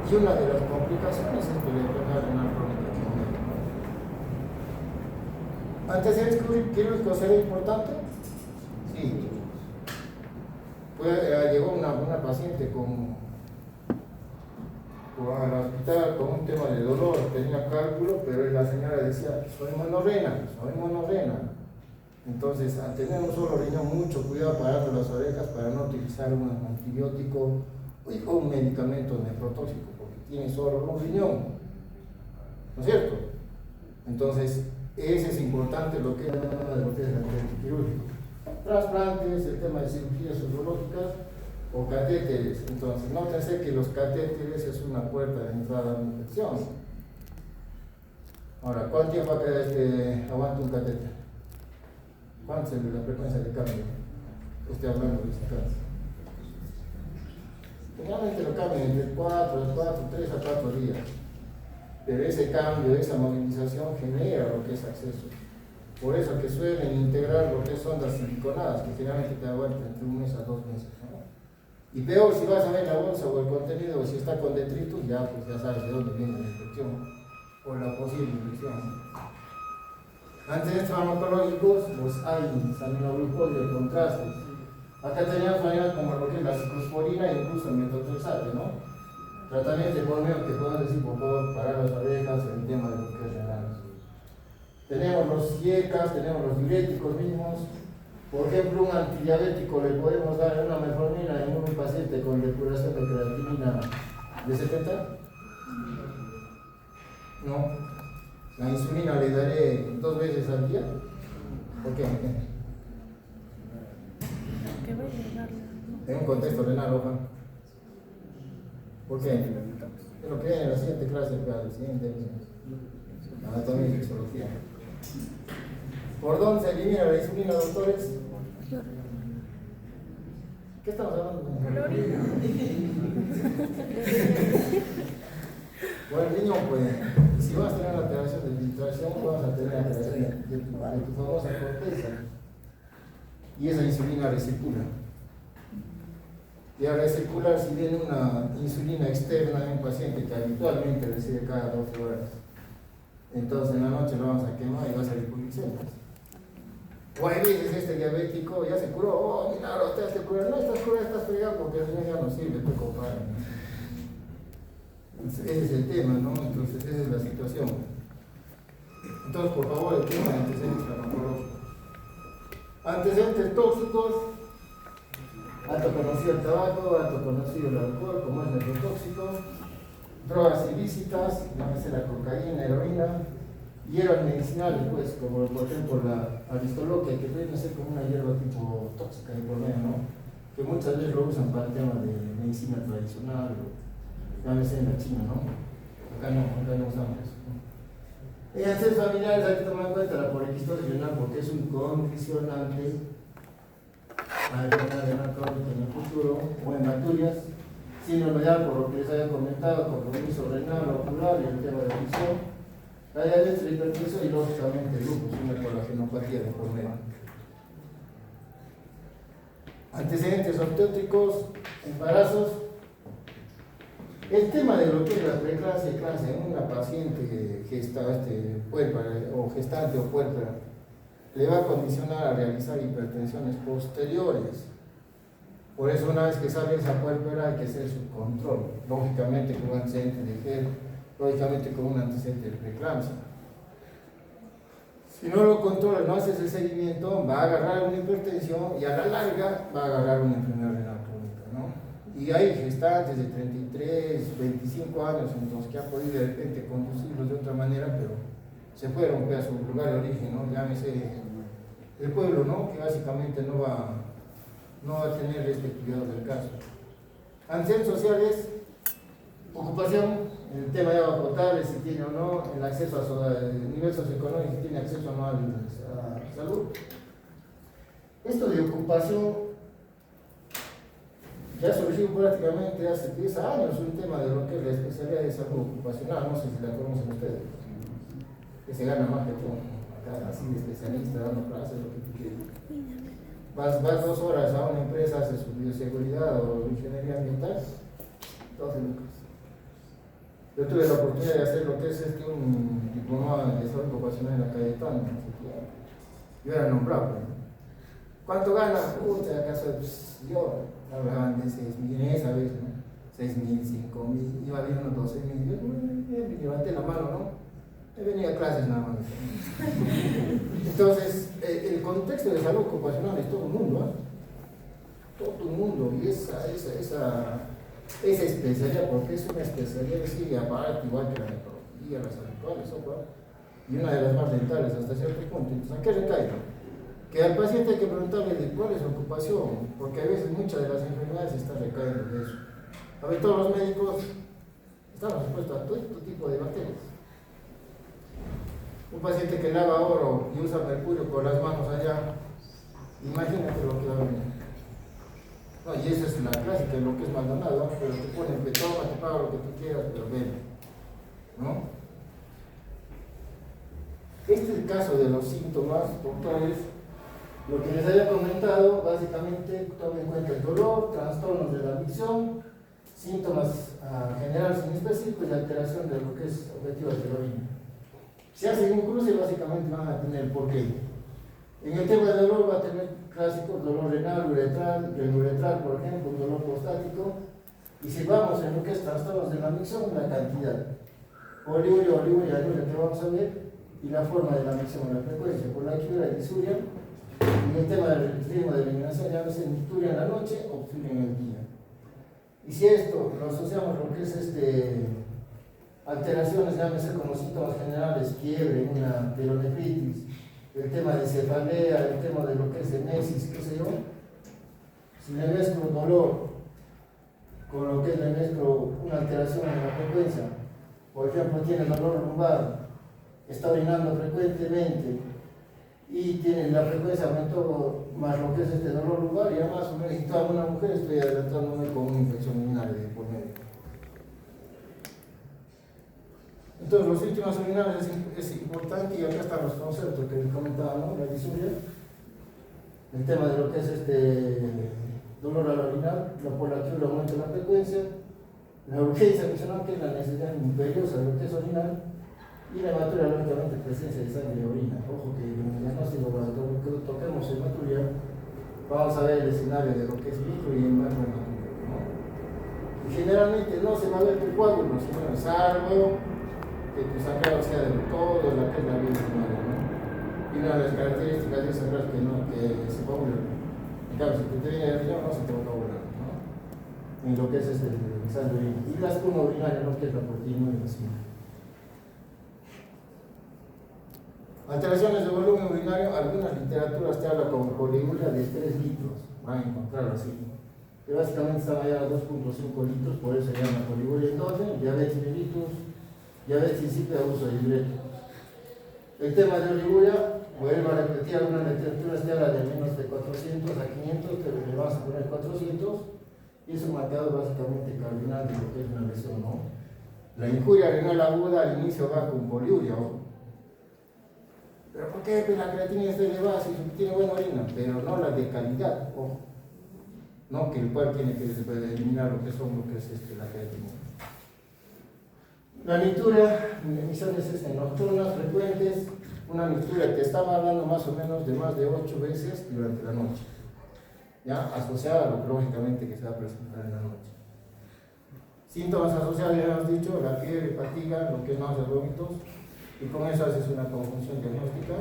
Y una de las complicaciones es que la enfermedad renal crónica. ¿Antecedentes quirúrgicos será importante? Sí. Llegó una paciente al hospital con un tema de dolor, tenía cálculo, pero la señora decía, soy monorrena. Entonces, al tener un solo riñón, mucho cuidado parando las orejas para no utilizar un antibiótico o un medicamento nefrotóxico, porque tiene solo un riñón, ¿no es cierto? Entonces, ese es importante lo que es el antecedente quirúrgico. Trasplantes, el tema de cirugías urológicas o catéteres. Entonces, nótense que los catéteres es una puerta de entrada a una infección. Ahora, ¿cuánto tiempo aguanta un catéter? ¿Cuánto es la frecuencia de cambio? Estoy hablando de este caso. Generalmente lo cambian entre 3 a 4 días. Pero ese cambio, esa movilización genera lo que es acceso. Por eso que suelen integrar lo que son las siliconadas, que generalmente te aguantan entre 1 mes a 2 meses, ¿no? Y peor si vas a ver la bolsa o el contenido, si está con detritus, ya sabes de dónde viene la infección o la posible infección. Antecedentes farmacológicos, pues hay aminoglucosa de contrastes. Acá teníamos maneras como lo que es la ciclosporina e incluso el metotrexato, ¿no? Tratamientos de por medio que podemos decir, por favor, parar las orejas en el tema de lo que es renal. Tenemos los IECAS, tenemos los diuréticos mismos. Por ejemplo, un antidiabético le podemos dar una metformina en un paciente con depuración de creatinina de 70. No. La insulina le daré 2 veces al día. ¿Por qué? Que voy a llegarle. En un contexto renal, ojo. ¿Por qué? Es lo que viene en la siguiente clase, la siguiente anatomía y fisiología. ¿Por dónde se elimina la insulina, doctores? ¿Qué estamos hablando? pueden. Si vas a tener una alteración de filtración, vas a tener alteración de tu famosa corteza. Y esa insulina recircula. Y al recircular, si viene una insulina externa en un paciente que habitualmente recibe cada 12 horas, entonces en la noche lo vamos a quemar y va a salir puricemias. O hay veces este diabético ya se curó, oh, milagro, te curó, no estás curado, estás fregado porque el señor ya no sirve, tu compadre. Ese es el tema, ¿no? Entonces, esa es la situación. Entonces, por favor, el tema de antecedentes farmacológicos. Antecedentes tóxicos, alto conocido el tabaco, alto conocido el alcohol, como es neurotóxico, drogas ilícitas, llámese la cocaína, heroína, hierbas medicinales, pues, como por ejemplo la aristoloquia, que puede ser como una hierba tipo tóxica y por medio, ¿no? Que muchas veces lo usan para el tema de medicina tradicional, llámese en la China, ¿no? Acá no usamos eso, ¿no? En ancestros familiares hay que tomar en cuenta la poliquistosis renal porque es un condicionante a enfermedad renal crónica en el futuro, o hematurias, síndrome de Alport, por lo que les había comentado, compromiso renal, ocular y el tema de visión, la diabetes, la hipertensión y lógicamente el lupus, una colagenopatía de por medio. Antecedentes obstétricos, embarazos. El tema de lo que es la preeclampsia y eclampsia en una paciente puérpera o gestante o puérpera le va a condicionar a realizar hipertensiones posteriores. Por eso una vez que sale esa puérpera hay que hacer su control, lógicamente con un antecedente de GER, lógicamente con un antecedente de preeclampsia. Si no lo controlas, no haces el seguimiento, va a agarrar una hipertensión y a la larga va a agarrar una enfermedad renal crónica, ¿no? Y hay gestantes de 33, 25 años entonces que han podido de repente conducirlos de otra manera, pero se puede romper a su lugar de origen, ¿no? Llámese el pueblo, ¿no? Que básicamente no va a tener respectividad del caso. Antecedentes sociales, ocupación, el tema de agua potable, si tiene o no, el acceso a nivel socioeconómico, si tiene acceso o no a salud. Esto de ocupación ya surgió prácticamente hace 10 años un tema de lo que es la especialidad de salud ocupacional, no sé si la conocen ustedes, que se gana más que todo, acá así de especialista dando clases, lo que tú quieras. Vas 2 horas a una empresa, haces su bioseguridad o ingeniería ambiental, 12 lucas. Yo tuve la oportunidad de hacer lo que es un diplomado de salud ocupacional en la Cayetano, yo era nombrado, ¿no? ¿Cuánto gana? Pucha, acaso yo hablaban de 6.000 en esa vez, ¿no? 6.000, 5.000, iba bien unos 12.000, yo me levanté la mano, ¿no? Me venía a clases nada más. Entonces, el contexto de salud ocupacional es todo el mundo, ¿eh? Todo el mundo, y esa especialidad, porque es una especialidad, sí, aparte, igual que la neurología, las actuales, y una de las más dentales hasta cierto punto. Entonces, ¿a qué recae? Que al paciente hay que preguntarle de cuál es su ocupación, porque a veces muchas de las enfermedades están recayendo de eso. A ver, todos los médicos están expuestos a todo este tipo de bacterias. Un paciente que lava oro y usa mercurio con las manos allá, imagínate lo que va a venir. No, y esa es la clásica de lo que es Maldonado, pero te ponen que toma, te paga lo que tú quieras, pero ven, ¿no? Este es el caso de los síntomas portales. Lo que les había comentado, básicamente, tomen en cuenta el dolor, trastornos de la visión, síntomas generales inespecíficos y alteración de lo que es objetivos de la orina. Si hacen un cruce, básicamente van a tener el porqué. En el tema del dolor va a tener clásicos, dolor renal, uretral, por ejemplo, un dolor prostático. Y si vamos en lo que es trastornos de la micción, la cantidad. Oliuria, que vamos a ver, y la forma de la micción, la frecuencia, por la quiebra y disuria. En el tema del ritmo de eliminación, ya veces nicturia en la noche, obstrucción en el día. Y si esto lo asociamos con lo que es alteraciones, llámese como síntomas generales, fiebre, una pielonefritis, el tema de cefalea, el tema de lo que es emesis, qué sé yo, si le mezclo dolor con lo que le mezclo una alteración en la frecuencia, por ejemplo, tiene dolor lumbar, está orinando frecuentemente y tiene la frecuencia aumentó más lo que es dolor lumbar, y además en toda una mujer estoy adelantándome con una infección urinaria de por medio. Entonces, los síntomas urinarios es importante, y acá están los conceptos que les comentaba, ¿no? La disuria, el tema de lo que es dolor al orinar, la polatura aumenta la frecuencia, la urgencia funcional, que es la necesidad imperiosa de lo que es orinar, y la hematuria, lógicamente, presencia de sangre y orina. Ojo que en el diagnóstico, cuando toquemos hematuria, vamos a ver el escenario de lo que es micro y macro hematuria, ¿no? Y generalmente no se va a ver tu coágulo, sino salvo que tu sangrado sea de todo la que es la vía urinaria, ¿no? Y una de las características de esa es que se coagula. En cambio, si te viene el riñón, no se te va a coagular, ¿no? En lo que es el sangre urinaria. Y la espuma urinaria, no, que es la proteína y así. Alteraciones de volumen urinario, algunas literaturas te hablan como poliuria de 3 litros, van a encontrarlo así, que básicamente está mayor a 2.5 litros, por eso se llama poliuria endógena, diabetes mellitus, diabetes insípida, uso de diuréticos. El tema de oliguria, vuelvo a repetir, algunas literaturas te hablan de menos de 400 a 500, pero le vamos a poner 400, y es un marcador básicamente cardinal de lo que es una lesión, ¿no? La injuria renal aguda al inicio va con poliuria, ¿no? ¿Pero por qué? Pues la creatina está elevada si tiene buena orina, pero no la de calidad, ojo. No, que el cual tiene que eliminar lo que son, lo que es la creatina. La nicturia, emisiones nocturnas frecuentes, una nicturia que estaba hablando más o menos de más de 8 veces durante la noche, ya asociada a lo que lógicamente que se va a presentar en la noche. Síntomas asociados, ya hemos dicho, la fiebre, fatiga, lo que es náuseas, vómitos, y con eso haces una conjunción diagnóstica.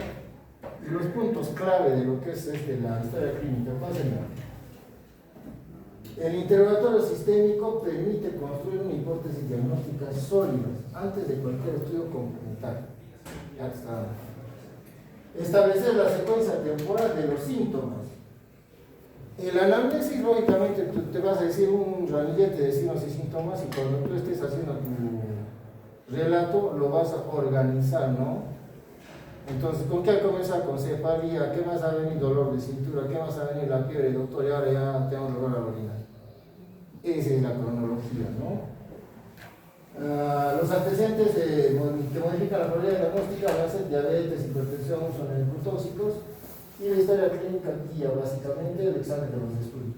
Y los puntos clave de lo que es la historia clínica, pásenla. El interrogatorio sistémico permite construir una hipótesis diagnóstica sólida antes de cualquier estudio complementario. Ya está. Establecer la secuencia temporal de los síntomas. El anamnesis, lógicamente, tú te vas a decir un ramillete de signos y síntomas, y cuando tú estés haciendo tu relato lo vas a organizar, ¿no? Entonces, ¿con qué comenzar? Con cefalía, ¿qué más ha venido? Dolor de cintura, ¿qué más ha venido? La fiebre, doctor, y ahora ya tengo dolor a la orina. Esa es la cronología, ¿no? Los antecedentes que modifican la probabilidad diagnóstica van a ser diabetes, hipertensión, uso de glutóxicos, y la historia clínica guía básicamente el examen de los estudios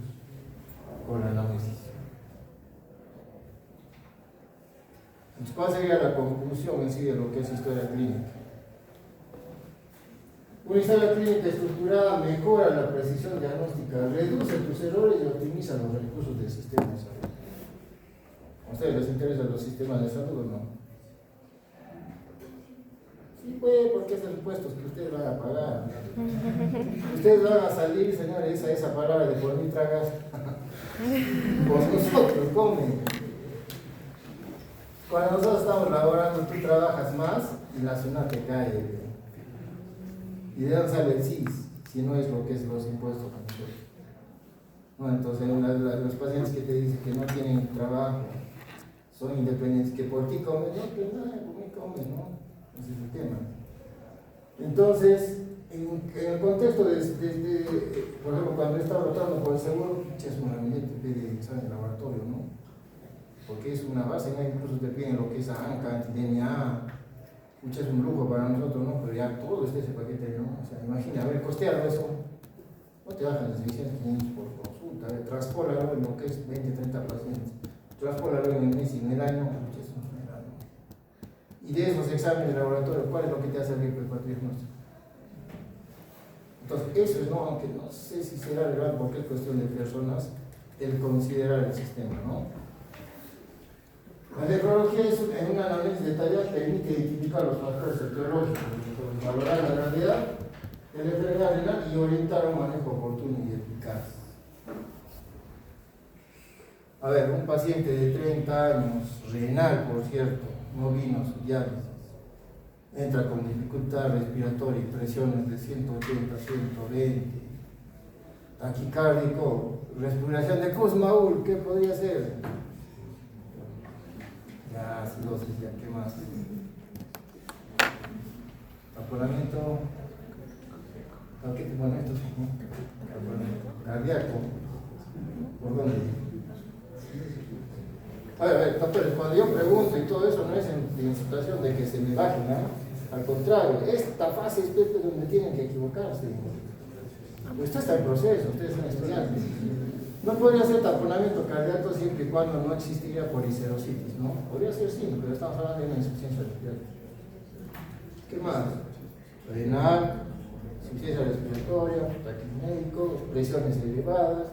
con la anamnesis. Entonces, ¿cuál sería la conclusión en sí de lo que es historia clínica? Una historia clínica estructurada mejora la precisión diagnóstica, reduce tus errores y optimiza los recursos del sistema de salud. ¿A ustedes les interesan los sistemas de salud o no? Sí, pues, porque es el impuesto que ustedes van a pagar. Ustedes van a salir, señores, esa palabra de por mí tragas. Pues nosotros comen. Cuando nosotros estamos laborando, tú trabajas más y la zona te cae. ¿Y de dónde sale el CIS? Si no es lo que es los impuestos. Bueno, entonces los pacientes que te dicen que no tienen trabajo, son independientes, que por ti comen, no, que nada, por mí comen, ¿no? Ese es el tema. Entonces, en el contexto de por ejemplo, cuando he estado tratando por el seguro, es un ramillete de examen de laboratorio, ¿no? Porque es una base, ¿no? Incluso te piden lo que es ANCA, anti-DNA, es un lujo para nosotros, ¿no? Pero ya todo ese paquete, ¿no? O sea, imagina, a ver, costearlo eso, no te bajan de 600, 500 por consulta, a ver, transpólalo en lo que es 20, 30 pacientes, transpólalo en el mes y en el año, es un general, ¿no? Y de esos exámenes de laboratorio, ¿cuál es lo que te hace servir para tu diagnóstico? Entonces, eso es, ¿no? Aunque no sé si será legal porque es cuestión de personas, el considerar el sistema, ¿no? La nefrología es un análisis detallado que permite identificar los factores etiológicos, valorar la gravedad de la enfermedad renal y orientar un manejo oportuno y eficaz. A ver, un paciente de 30 años, renal por cierto, no vino a su diálisis, entra con dificultad respiratoria y presiones de 180, 120, taquicárdico, respiración de Kussmaul, ¿qué podría ser? Ya, acidosis, ya, ¿qué más? Taponamiento, ¿qué te pone esto? Cardíaco, ¿por dónde? A ver, doctor, cuando yo pregunto y todo eso no es en situación de que se me baje, ¿no? Al contrario, esta fase es donde tienen que equivocarse. Usted está en proceso, ustedes son estudiantes. No podría ser taponamiento cardíaco siempre y cuando no existiría policerositis, ¿no? Podría ser sí, pero estamos hablando de una insuficiencia respiratoria. ¿Qué más? Renal, insuficiencia respiratoria, taquimédico, presiones elevadas,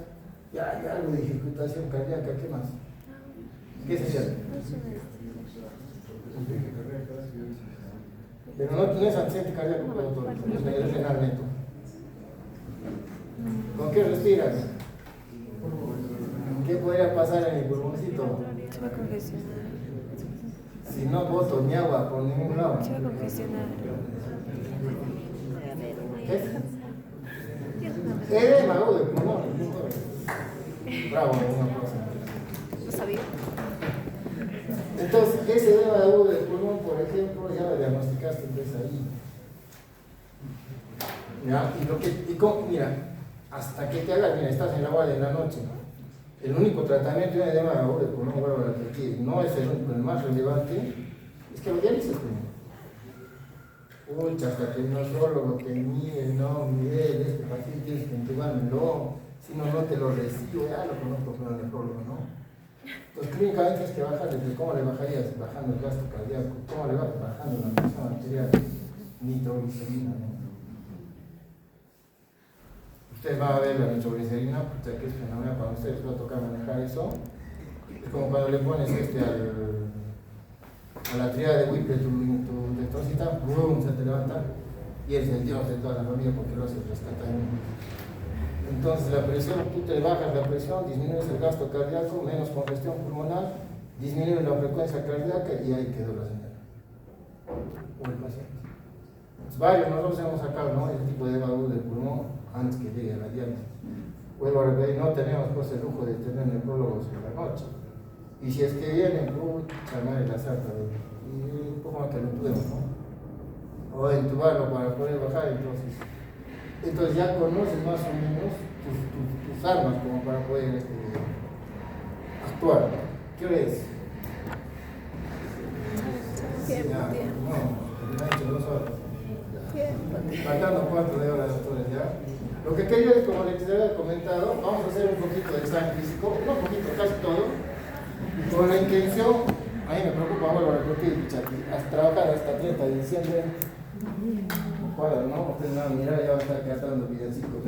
ya hay algo de dificultación cardíaca, ¿qué más? ¿Qué sería? Pero no es antecedente cardíaco, doctor, es renal neto. ¿Con qué respiras? ¿Qué podría pasar en el pulmoncito? Se va a congestionar. Si no boto ni agua por ningún lado. Se va a congestionar. ¿Qué? Edema agudo de pulmón. Bravo, una cosa. No sabía. Entonces, ese edema agudo de pulmón, por ejemplo, ya lo diagnosticaste entonces ahí. ¿Ya? Mira, hasta que te hagas, mira, estás en la guardia en la noche. El único tratamiento de un edema agudo de pulmón, vuelvo a repetir, no es el único, el más relevante, es que lo dialices primero. Pucha, hasta que el nefrólogo te mire, no, Miguel, este paciente tienes que intubármelo, si no, no te lo recibo, ya lo conozco con el nefrólogo, ¿no? Entonces, clínicamente es que bajas, ¿cómo le bajarías? Bajando el gasto cardíaco, ¿cómo le vas bajando la presión arterial? Nitroglicerina, ¿no? Ustedes van a ver la nitroglicerina, porque que es fenomenal, cuando ustedes les va a tocar manejar eso, es como cuando le pones a la triada de Whipple tu tectosita, ¡boom!, se te levanta y es el dios de toda la familia porque lo hace rescatar. Entonces la presión, tú te bajas la presión, disminuyes el gasto cardíaco, menos congestión pulmonar, disminuyes la frecuencia cardíaca y ahí quedó la señal. O el paciente. Pues varios nosotros hemos sacado, ¿no?, ese tipo de edema agudo del pulmón antes que llegue a la diálisis. Vuelvo a repetir, no tenemos pues el lujo de tener nefrólogos en la noche. Y si es que vienen, llamar la sarta y un poco más que lo entubemos, ¿no? O entubarlo para poder bajar, entonces ya conoces más o menos tus armas como para poder actuar. ¿Qué hora es? Tiempo, Ya, tiempo. no, me ha hecho 2 horas. Tiempo. Faltando 4 de horas, doctores, ya. Lo que quería es, como les había comentado, vamos a hacer un poquito de examen físico, no un poquito, casi todo. Con la intención, a mí me preocupa, vuelvo a repetir, hasta trabajar hasta 30 de diciembre, un cuadro, ¿no? Ustedes van a mirar, ya va a estar cantando villancicos.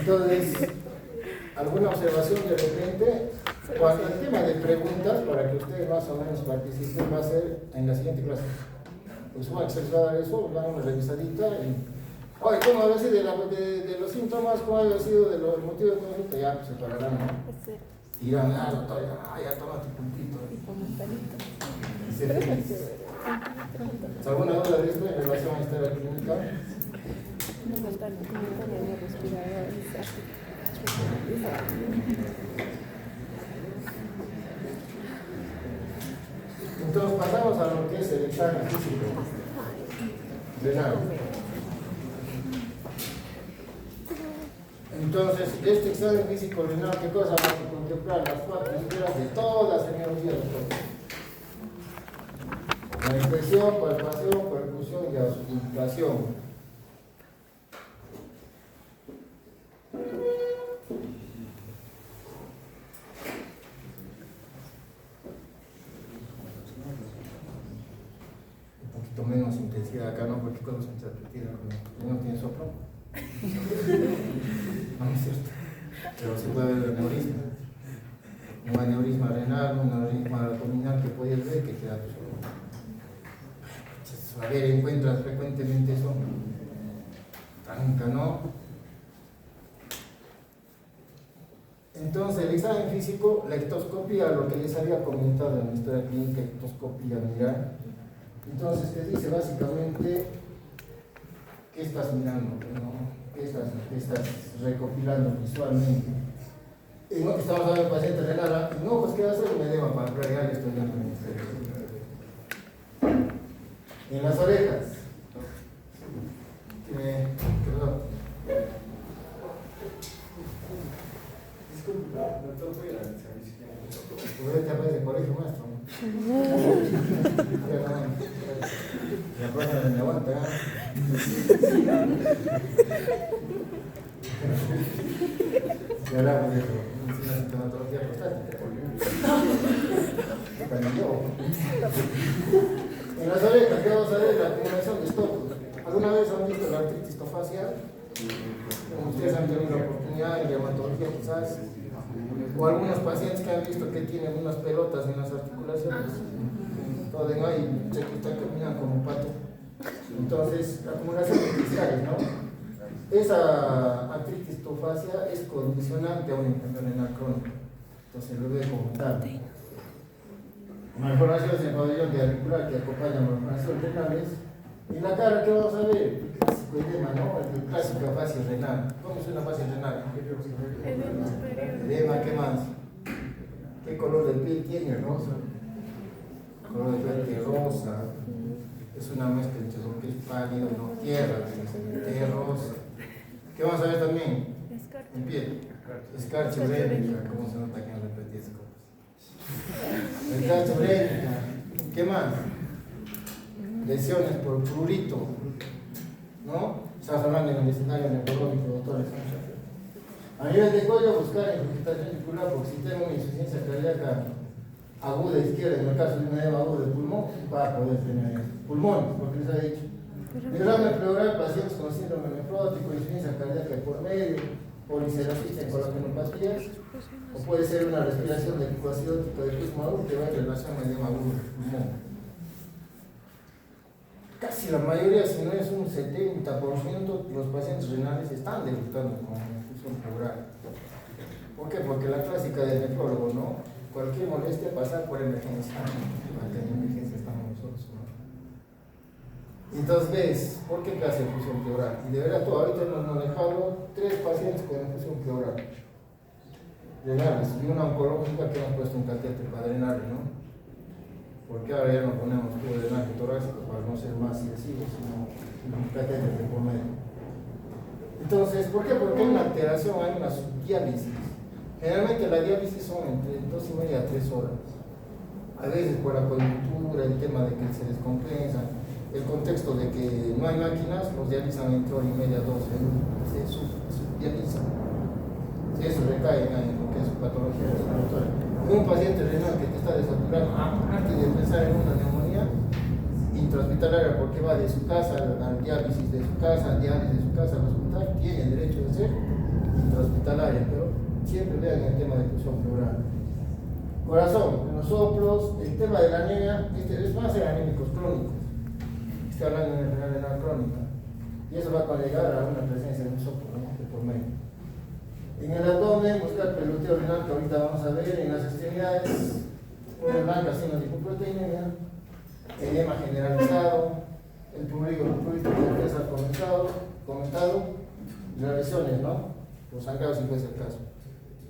Entonces, alguna observación de repente, cuando el tema de preguntas, para que ustedes más o menos participen, va a ser en la siguiente clase. Pues suban que se les va a dar eso, dan una revisadita y, oye, ¿cómo había sido de los síntomas? ¿Cómo había sido de los motivos de consulta? Ya, pues se pararán, ¿no? Y dirán, doctor, ya toma tu puntito. Y se feliz. ¿Alguna duda de esto en relación a esta clínica? Me falta el respirador. Entonces pasamos a lo que es el examen físico renal. Entonces, este examen físico renal, ¿qué cosa va a contemplar? Las 4 esferas de todas las emiologías del cuerpo. La inspección, palpación, percusión y auscultación. Un poquito menos intensidad acá, ¿no? Porque cuando se interpreta, no tiene soplo. No es cierto. Pero se puede ver el aneurisma. Un aneurisma renal, un aneurisma abdominal que puedes ver que queda solo. A ver, encuentras frecuentemente eso. Tranca, ¿no? Entonces, el examen físico, la ectoscopía, lo que les había comentado en nuestra clínica, ectoscopía, mira. Entonces, te dice básicamente qué estás mirando, ¿no? ¿Qué estás recopilando visualmente? Estamos hablando del paciente renal, no, pues ¿qué va a hacer? Un edema para clarear esto en en las orejas. Perdón. Disculpa, doctor. Pues te aparece el colegio maestro, ¿no? La próxima me aguanta, ¿eh? Y hablamos de eso, una sintomatología prostática. En las orejas, ¿qué vamos a ver? La acumulación de estocos. ¿Alguna vez han visto la artritis tofacial? Ustedes han tenido la oportunidad en dermatología quizás, o algunos pacientes que han visto que tienen unas pelotas en las articulaciones, todo de no hay, se están caminando como un pato. Entonces, la acumulación de cristales, ¿no? Esa artritis tofacial es condicionante a una infección renal crónica. Entonces, lo voy a comentar. Malformaciones en el pabellón de auricular que acompañan malformaciones renales. En la cara, ¿qué vamos a ver? El clásico edema, ¿no? El clásico fascia renal. ¿Cómo es una fascia renal? Edema, ¿qué más? ¿Qué color de piel tiene? Rosa. Color de piel que rosa. Es una mezcla entre lo que es pálido, no tierra, es rosa. ¿Qué vamos a ver también? En piel. Escarcha urémica. ¿Cómo se nota que no repetí esas cosas? Escarcha urémica. ¿Qué más? Lesiones por prurito, ¿no? Estamos hablando en el escenario neurológico, doctores. A nivel de cuello, buscar en regurgitación auricular, porque si tengo una insuficiencia cardíaca aguda izquierda, en el caso de una edema aguda de pulmón, va a poder tener pulmones, porque les ha dicho. Derrame pleural, pacientes con síndrome nefrótico, insuficiencia cardíaca por medio, policerosista en colagenopatías, o puede ser una respiración de lipoacidótica de plasma maduro que va en relación al edema agudo del pulmón. Casi la mayoría, si no es un 70%, los pacientes renales están debutando con infusión pleural. ¿Por qué? Porque la clásica del nefrólogo, ¿no? Cualquier molestia pasar por emergencia. Acá en emergencia estamos nosotros, ¿no? Entonces ves, ¿por qué clase de infusión pleural? Y de verdad, ahorita hemos manejado 3 pacientes con infusión pleural renales y una oncológica que hemos puesto un catéter para drenarle, ¿no? Porque ahora ya no ponemos tubo de drenaje torácico para no ser más invasivos, sino un catéter de por medio. Entonces, ¿por qué? Porque hay una alteración, hay una subdiálisis. Generalmente la diálisis son entre 2,5 a 3 horas. A veces por la coyuntura, el tema de que se descompensa, el contexto de que no hay máquinas, los dializan entre 1,5 a 2, se subdializan. Si eso recae en lo que es su patología respiratoria. Un paciente renal que te está desaturando, antes de pensar en una neumonía intrahospitalaria, porque va de su casa al diálisis de su casa, al diálisis de su casa al hospital, tiene derecho de ser intrahospitalaria, pero siempre vean el tema de infusión pleural. Corazón, en los soplos, el tema de la anemia, van a ser anémicos crónicos. Estoy hablando de enfermedad renal crónica, y eso va a conllegar a una presencia de un soplo, ¿no? De por medio. En el abdomen, buscar peloteo renal, que ahorita vamos a ver. En las extremidades, una blanca signo de hipoproteinemia, edema generalizado, el prurito que se ha comentado, las lesiones, ¿no? Los sangrados, si fuese el caso.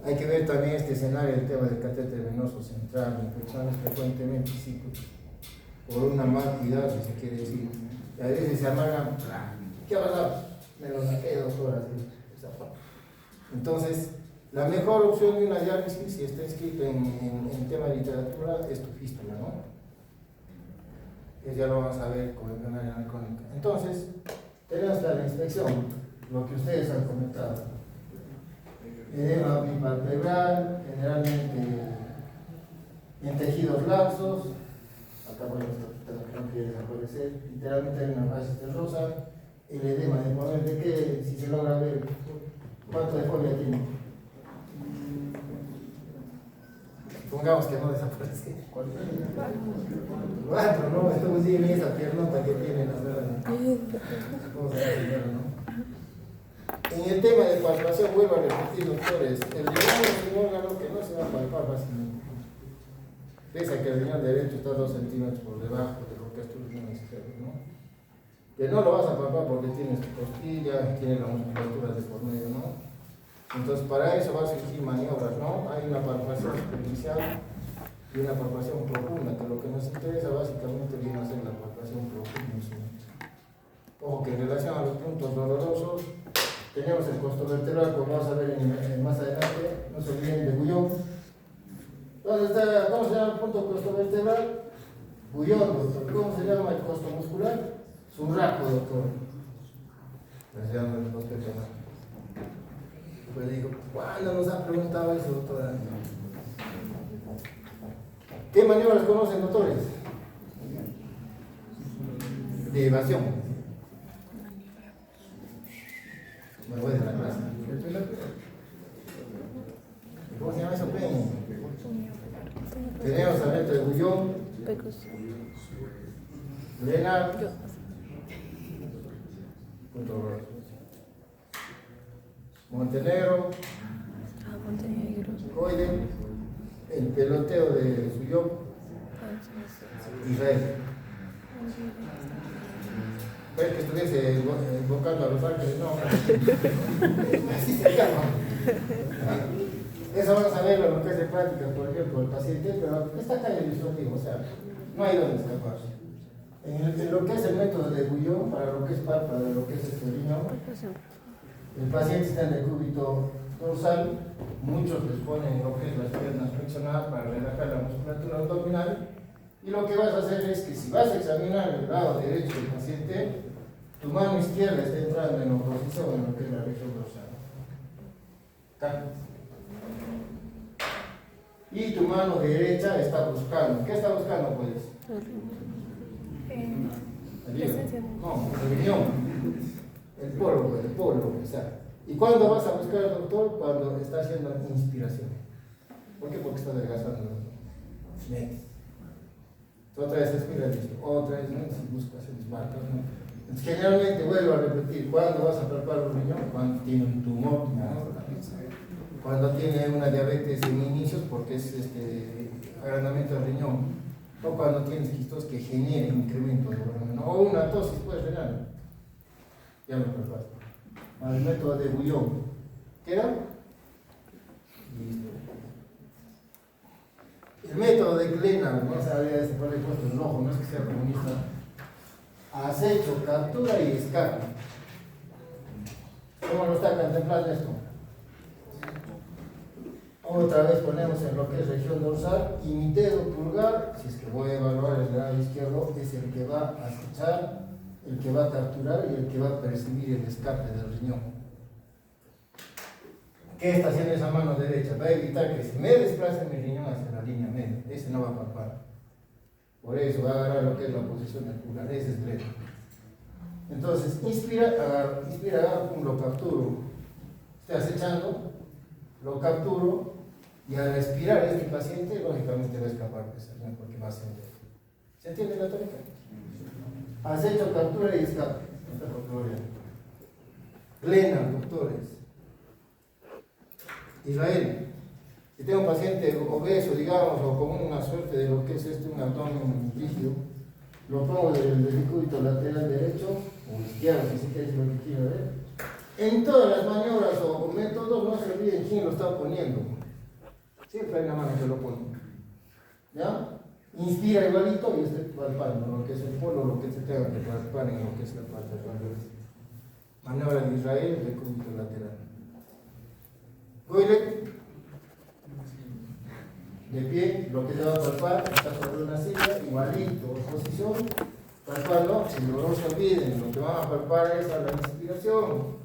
Hay que ver también este escenario del tema del catéter venoso central, infecciones frecuentemente cíclicas, por una mal cuidado, si se quiere decir. Y a veces se amargan, ¿qué ha pasado? Me lo saqué 2 horas. Entonces, la mejor opción de una diálisis, si está escrito en tema de literatura, es tu fístula, ¿no? Que ya lo vamos a ver con enfermedad renal crónica. Entonces, tenemos la inspección, lo que ustedes han comentado. Edema bipalpebral, generalmente en tejidos laxos, acá por que no quiere desaparecer, literalmente hay una fase rosa, el edema de poder de que, si se logra ver, ¿cuánto de folia tiene? Pongamos que no desaparece. 4, ¿no? Estamos bien esa piernota que tiene la verdad. Vamos a ver primero, ¿no? En el tema de palpación, vuelvo a repetir, doctores, el riñón es un órgano que no se va a palpar fácilmente. Pese a que el riñón derecho está 2 centímetros por debajo de lo que es tu riñón izquierdo, ¿no? Que no lo vas a palpar porque tienes tu costilla, tienes la musculatura de por medio, ¿no? Entonces, para eso vas a exigir maniobras, ¿no? Hay una palpación superficial y una palpación profunda, que lo que nos interesa básicamente viene a ser la palpación profunda. Ojo que en relación a los puntos dolorosos, tenemos el costo vertebral, como vamos a ver más adelante, no se olviden de Guyon, vertebral, bullón, doctor. ¿Cómo se llama el costo muscular? Surraco, doctor. Se llama el costo muscular. Pues le digo, ¿cuándo nos ha preguntado eso, doctora? ¿Qué maniobras conocen, doctores? De evasión. Me voy de la clase. ¿Cómo se llama eso? Tenemos salto de bullón, Lenar, Montenegro, Coide, el peloteo de Suyón, Israel. ¿Ves que estuviese invocando a los ángeles? No, así se llama. Eso vamos a verlo en lo que es de práctica, por ejemplo, el paciente, pero está acá en el ilustrativo, o sea, no hay donde escapar. En lo que es el método de Bouillon, para lo que es párpado, lo que es este riñón, el paciente está en el cúbito dorsal, muchos les ponen lo que es las piernas flexionadas para relajar la musculatura abdominal, y lo que vas a hacer es que si vas a examinar el lado derecho del paciente, tu mano izquierda está entrando en oposición en lo que es la región dorsal. ¿Está? Y tu mano derecha está buscando. ¿Qué está buscando, pues? El hígado. No, el riñón. El polo, o sea. ¿Y cuándo vas a buscar al doctor? Cuando está haciendo inspiración. ¿Por qué? Porque está adelgazando. Metes. Otra vez expira, listo. Otra vez, ¿no? Si buscas el marcas, ¿no? Entonces, generalmente vuelvo a repetir, ¿cuándo vas a palpar un riñón? Cuando tiene un tumor, ¿no? Cuando tiene una diabetes en inicios, porque es agrandamiento del riñón, o cuando tienes quistos que generen incremento de volumen, o una tosis pues renal. Ya lo palpaste. Al método de Bouillon. ¿Queda? Listo. El método de Glenn, no sabía ese por ahí puesto en ojo, no es que sea comunista. Acecho, captura y escape. ¿Cómo lo está contemplando esto? Otra vez ponemos en lo que es región dorsal y mi dedo pulgar, si es que voy a evaluar el lado izquierdo, es el que va a acechar, el que va a capturar y el que va a percibir el escape del riñón. ¿Qué está haciendo esa mano derecha? Va a evitar que se me desplace mi riñón hacia la línea media. Ese no va a palpar. Por eso va a agarrar lo que es la posición del pulgar. Ese es derecho. Entonces, inspira, agarro, lo capturo. Estoy acechando, lo capturo y al respirar este paciente, lógicamente va a escapar de ese riñón porque va a ser derecho. ¿Se entiende la tónica? Acecho, captura y escape. Esta categoría. Plena, doctores. Israel, si tengo un paciente obeso, digamos, o con una suerte de lo que es un abdomen rígido, lo pongo del cúbito lateral derecho o izquierdo, si se quiere, es lo que quiero ver. En todas las maniobras o métodos, no se olviden quién lo está poniendo. Siempre hay una mano que lo pone. ¿Ya? Inspira igualito y estoy palpando lo que es el polo, lo que se tenga que palpar en lo que es la parte de la maniobra de Israel del cúbito lateral. Toilet, de pie, lo que se va a palpar, está sobre una silla, igualito, posición, palpando, si no se olviden, lo que van a palpar es a la inspiración.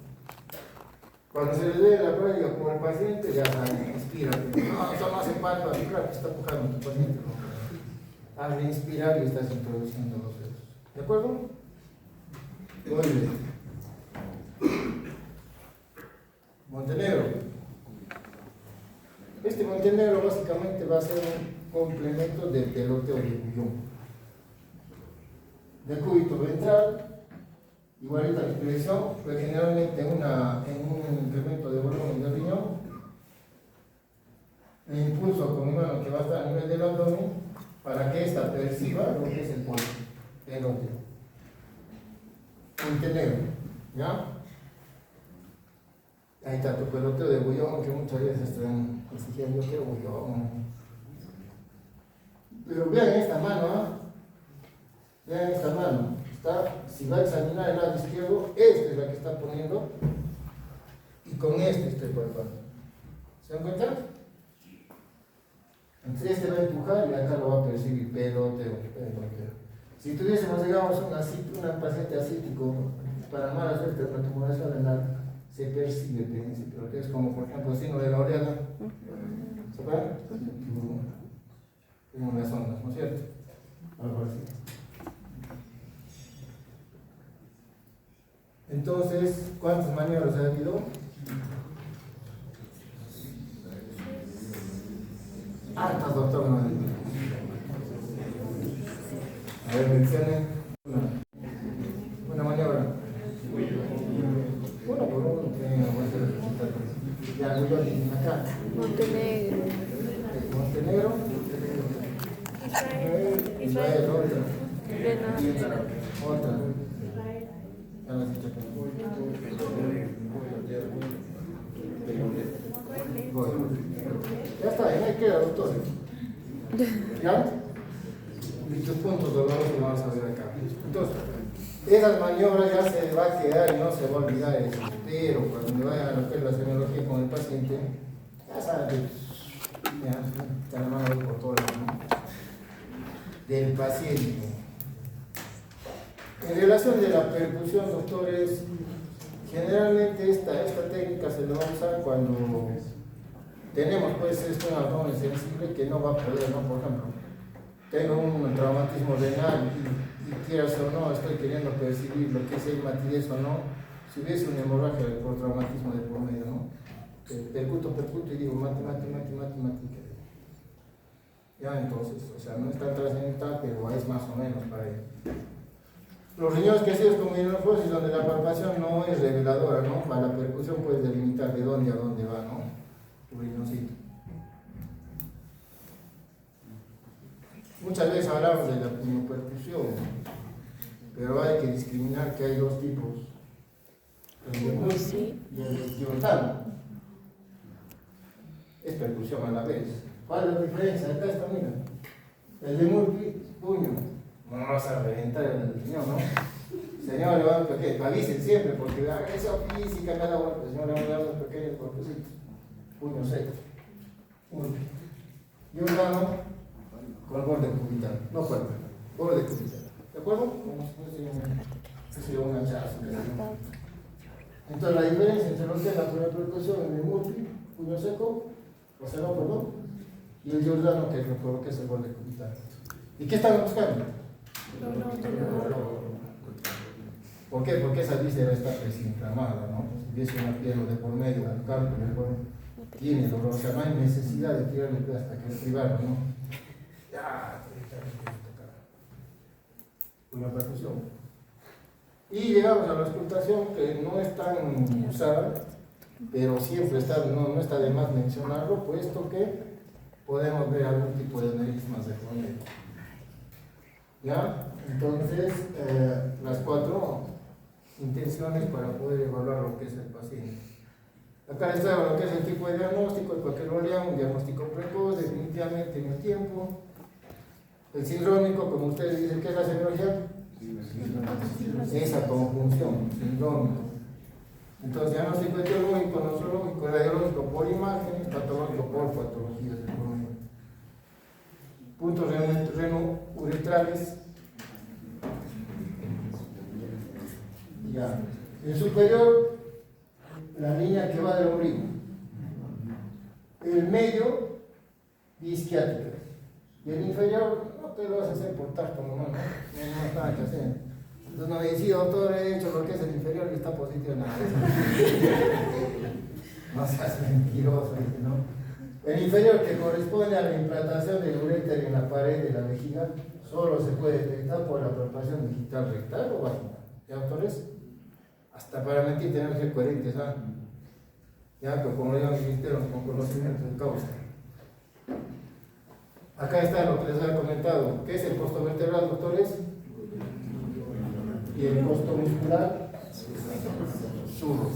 Cuando se les ve la prueba como el paciente, ya saben, inspira. No, eso no hace falta, claro que está empujando tu paciente. ¿No? Hazle inspirar y estás introduciendo los dedos. ¿De acuerdo? Toilet. Montenegro. Este Montenegro básicamente va a ser un complemento del peloteo de Bouillon. Del cúbito ventral, igualita la expresión, pero generalmente en un incremento de volumen del riñón. El impulso con mi mano que va a estar a nivel del abdomen para que ésta perciba lo que es el peloteo. Montenegro, ¿ya? Ahí está tu peloteo de Bouillon, que muchas veces están exigiendo que Bouillon. Pero vean esta mano, ¿eh? Vean esta mano. Si va a examinar el lado izquierdo, esta es la que está poniendo y con este estoy palpando. ¿Se dan cuenta? Entonces este va a empujar y acá lo va a percibir peloteo. Si tuviésemos, digamos, una paciente asítico, para mala suerte, una tumoración renal, se percibe el principio, que es como, por ejemplo, el signo de la oleada. ¿Se acuerdan? Como las ondas, ¿no es cierto? Algo así. Entonces, ¿cuántas maniobras ha habido? Hartas, doctor. No. A ver, mencionen una maniobra. Uno por uno, ya, acá. Montenegro. Montenegro. Israel, otra. Grenada. Otra. Ya está, ahí queda, doctor. ¿Ya? Y tus puntos dolorosos que vamos a ver acá. Entonces, esas maniobras ya se va a quedar y no se va a olvidar eso. Pero cuando me vayan a hacer la semiología con el paciente, ya saben, ya está la mano ahí por todo lado, ¿no? Del paciente. En relación de la percusión, doctores, generalmente esta técnica se la va a usar cuando tenemos pues un abdomen sensible que no va a poder, ¿no? Por ejemplo, tengo un traumatismo renal y quieras o no, estoy queriendo percibir lo que es hematidez o no, si hubiese una hemorragia por traumatismo de por medio, ¿no? Percuto y digo, mate. Ya, entonces, o sea, no es tan trascendental, pero es más o menos para ello. Los riñones crecidos con minofrosis, donde la palpación no es reveladora, ¿no? Para la percusión puedes delimitar de dónde a dónde va, ¿no? Tu riñoncito. Muchas veces hablamos de la pneumopercusión, pero hay que discriminar que hay dos tipos: el de multi y el esquiotal. Es percusión a la vez. ¿Cuál es la diferencia? Acá está, mira. El de multi, puño. No vas a reventar el riñón, ¿no? Señor, avisen siempre, porque la agresión física me da vuelta. Señor, le vamos a dar unos pequeños golpecitos. Puño seco. Multi. Y un mano con borde cubital. No cuerpo, borde cubital. ¿De acuerdo? Como si fuese un hachazo. Entonces, la diferencia entre lo que es la percusión en el multi, puño seco, o sea, no, perdón, y el Giordano, que es lo que es el borde cubital. ¿Y qué están buscando? ¿Por qué? Porque esa víscera está desinflamada, ¿no? Si hubiese una piel de por medio, un cálculo, tiene dolor, o sea, no hay necesidad de tirarle hasta que privarlo, ¿no? Ya, una percusión. Y llegamos a la auscultación, que no es tan usada, pero siempre está, no está de más mencionarlo, puesto que podemos ver algún tipo de merismas de por medio. ¿Ya? Entonces, las 4 intenciones para poder evaluar lo que es el paciente. Acá les traigo lo que es el tipo de diagnóstico, el cualquier un diagnóstico precoz, definitivamente en el tiempo. El sindrómico, como ustedes dicen, ¿qué es la semiología? Esa conjunción, sindrómico. Entonces, diagnóstico etiológico, nosológico, radiológico por imágenes, patológico por patologías del coronel. Puntos renouretrales. Ya. El superior, la línea que va del ombligo. El medio, isquiática. Y el inferior, no te lo vas a hacer por tacto nomás, ¿no? No hay nada que hacer. Entonces no decía, doctor, he hecho lo que es el inferior y está positivo. No seas mentiroso, ¿no? El inferior, que corresponde a la implantación del uréter en la pared de la vejiga, solo se puede detectar por la palpación digital rectal o vaginal. ¿Ya, doctores? Hasta para mentir tenemos que ser coherentes, ¿ah? Ya, pero como lo llaman ministerios con conocimientos de causa. Acá está lo que les había comentado. ¿Qué es el costo vertebral, doctores? Y el costo muscular, surro.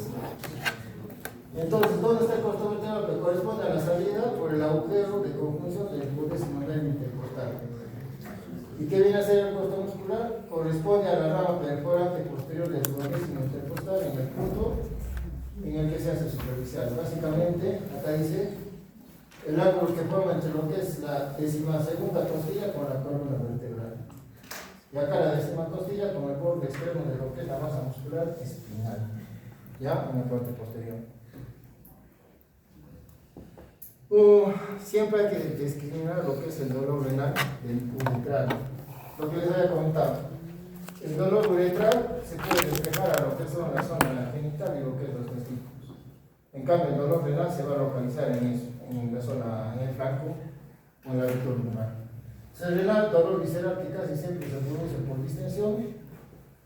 Entonces, ¿dónde está el costo vertebral? Que corresponde a la salida por el agujero de conjunción del duodécimo nervio intercostal. ¿Y qué viene a ser el costo muscular? Corresponde a la rama perforante posterior del duodécimo intercostal en el punto en el que se hace superficial. Básicamente, acá dice el ángulo que forma entre lo que es la 12ª costilla con la columna vertebral. Y acá la 10ª costilla con el borde extremo de lo que es la masa muscular espinal, ya en la parte posterior. Siempre hay que discriminar lo que es el dolor renal del uretral. Lo que les había comentado, el dolor uretral se puede despejar a lo que son la zona genital y lo que es los testículos. En cambio, el dolor renal se va a localizar en eso, en la zona, en el flanco o en la región lunar. El renal, dolor visceral que casi siempre se produce por distensión,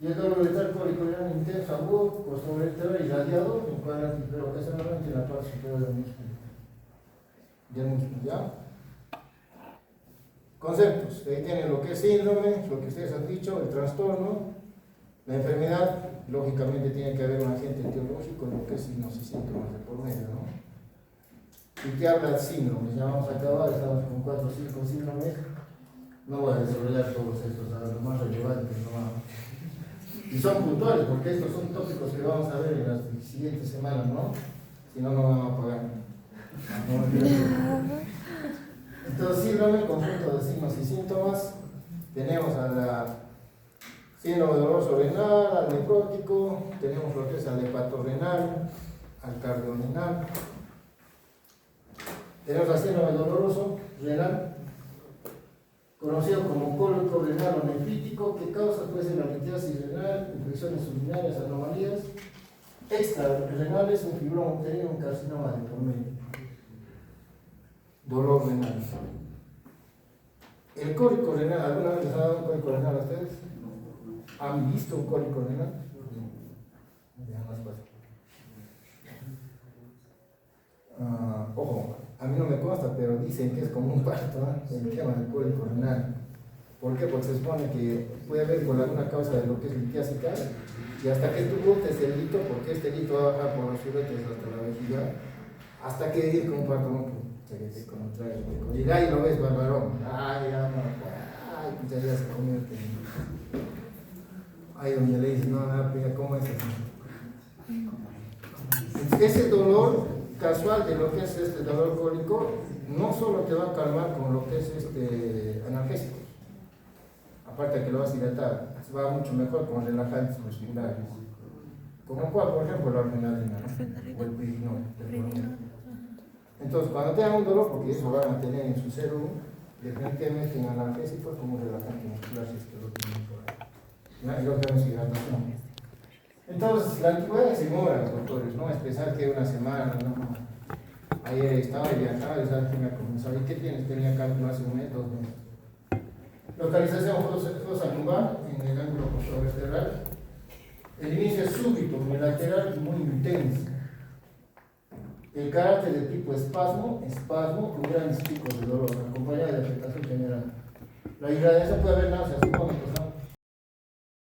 y el dolor uretral cólico renal intenso, agudo, costovertebral irradiado, pero ocasionalmente en la parte superior del músculo. ¿Ya? Conceptos. Ahí tienen lo que es síndrome, lo que ustedes han dicho, el trastorno, la enfermedad. Lógicamente tiene que haber un agente etiológico, lo que es signos y síntomas de por medio, ¿no? ¿Y qué habla de síndromes? Ya vamos a acabar, estamos con 4 o 5 síndromes. No voy a desarrollar todos estos, a los más relevantes, ¿no? Y son puntuales, porque estos son tópicos que vamos a ver en las siguientes semanas, ¿no? Si no, no vamos a pagar. Entonces, síndrome, conjunto de signos y síntomas. Tenemos a la síndrome doloroso renal, al necrótico, tenemos lo que es al hepatorrenal, al cardiorenal. Tenemos al síndrome doloroso renal, conocido como cólico renal o nefrítico, que causa pues la litiasis renal, infecciones urinarias, anomalías extrarrenales, un fibroma uterino, un carcinoma de por medio. Dolor renal. El cólico renal, ¿alguna vez les ha dado un cólico renal a ustedes? ¿Han visto un cólico renal? Ojo, a mí no me consta, pero dicen que es como un parto, ¿no? El tema del cólico renal. ¿Por qué? Porque se supone que puede haber por alguna causa de lo que es litiásica, y hasta que tú botes el lito, porque este lito va a bajar por los uretes hasta la vejiga, hasta que ir con un parto, ¿no? Y ahí lo ves, barbarón. Ay, muchas veces se convierte en... Ahí donde le dicen, no, ¿cómo es eso? Ese dolor casual de lo que es este dolor cólico no solo te va a calmar con lo que es analgésicos, aparte de que lo vas a hidratar, va mucho mejor con relajantes musculares, como cuál, por ejemplo, la adrenalina o el pirinol. Entonces, cuando tengan un dolor, porque eso van a tener en su cerebro, definitivamente en analgésicos como relajante muscular, si es que lo tienen por ahí. Y lo que es hidratación. Entonces, la antigüedad se demora, los doctores, ¿no? Es pensar que una semana, ¿no? Ayer estaba y viajaba, y sabes que me comenzó. ¿Y qué tienes? Tenía cálculo hace un mes, 2 meses. Localización fosa lumbar en el ángulo costovertebral. El inicio es súbito, unilateral y muy intenso. El carácter de tipo espasmo con grandes picos de dolor, acompañada de afectación general. La irradiación puede haber náuseas, vómitos,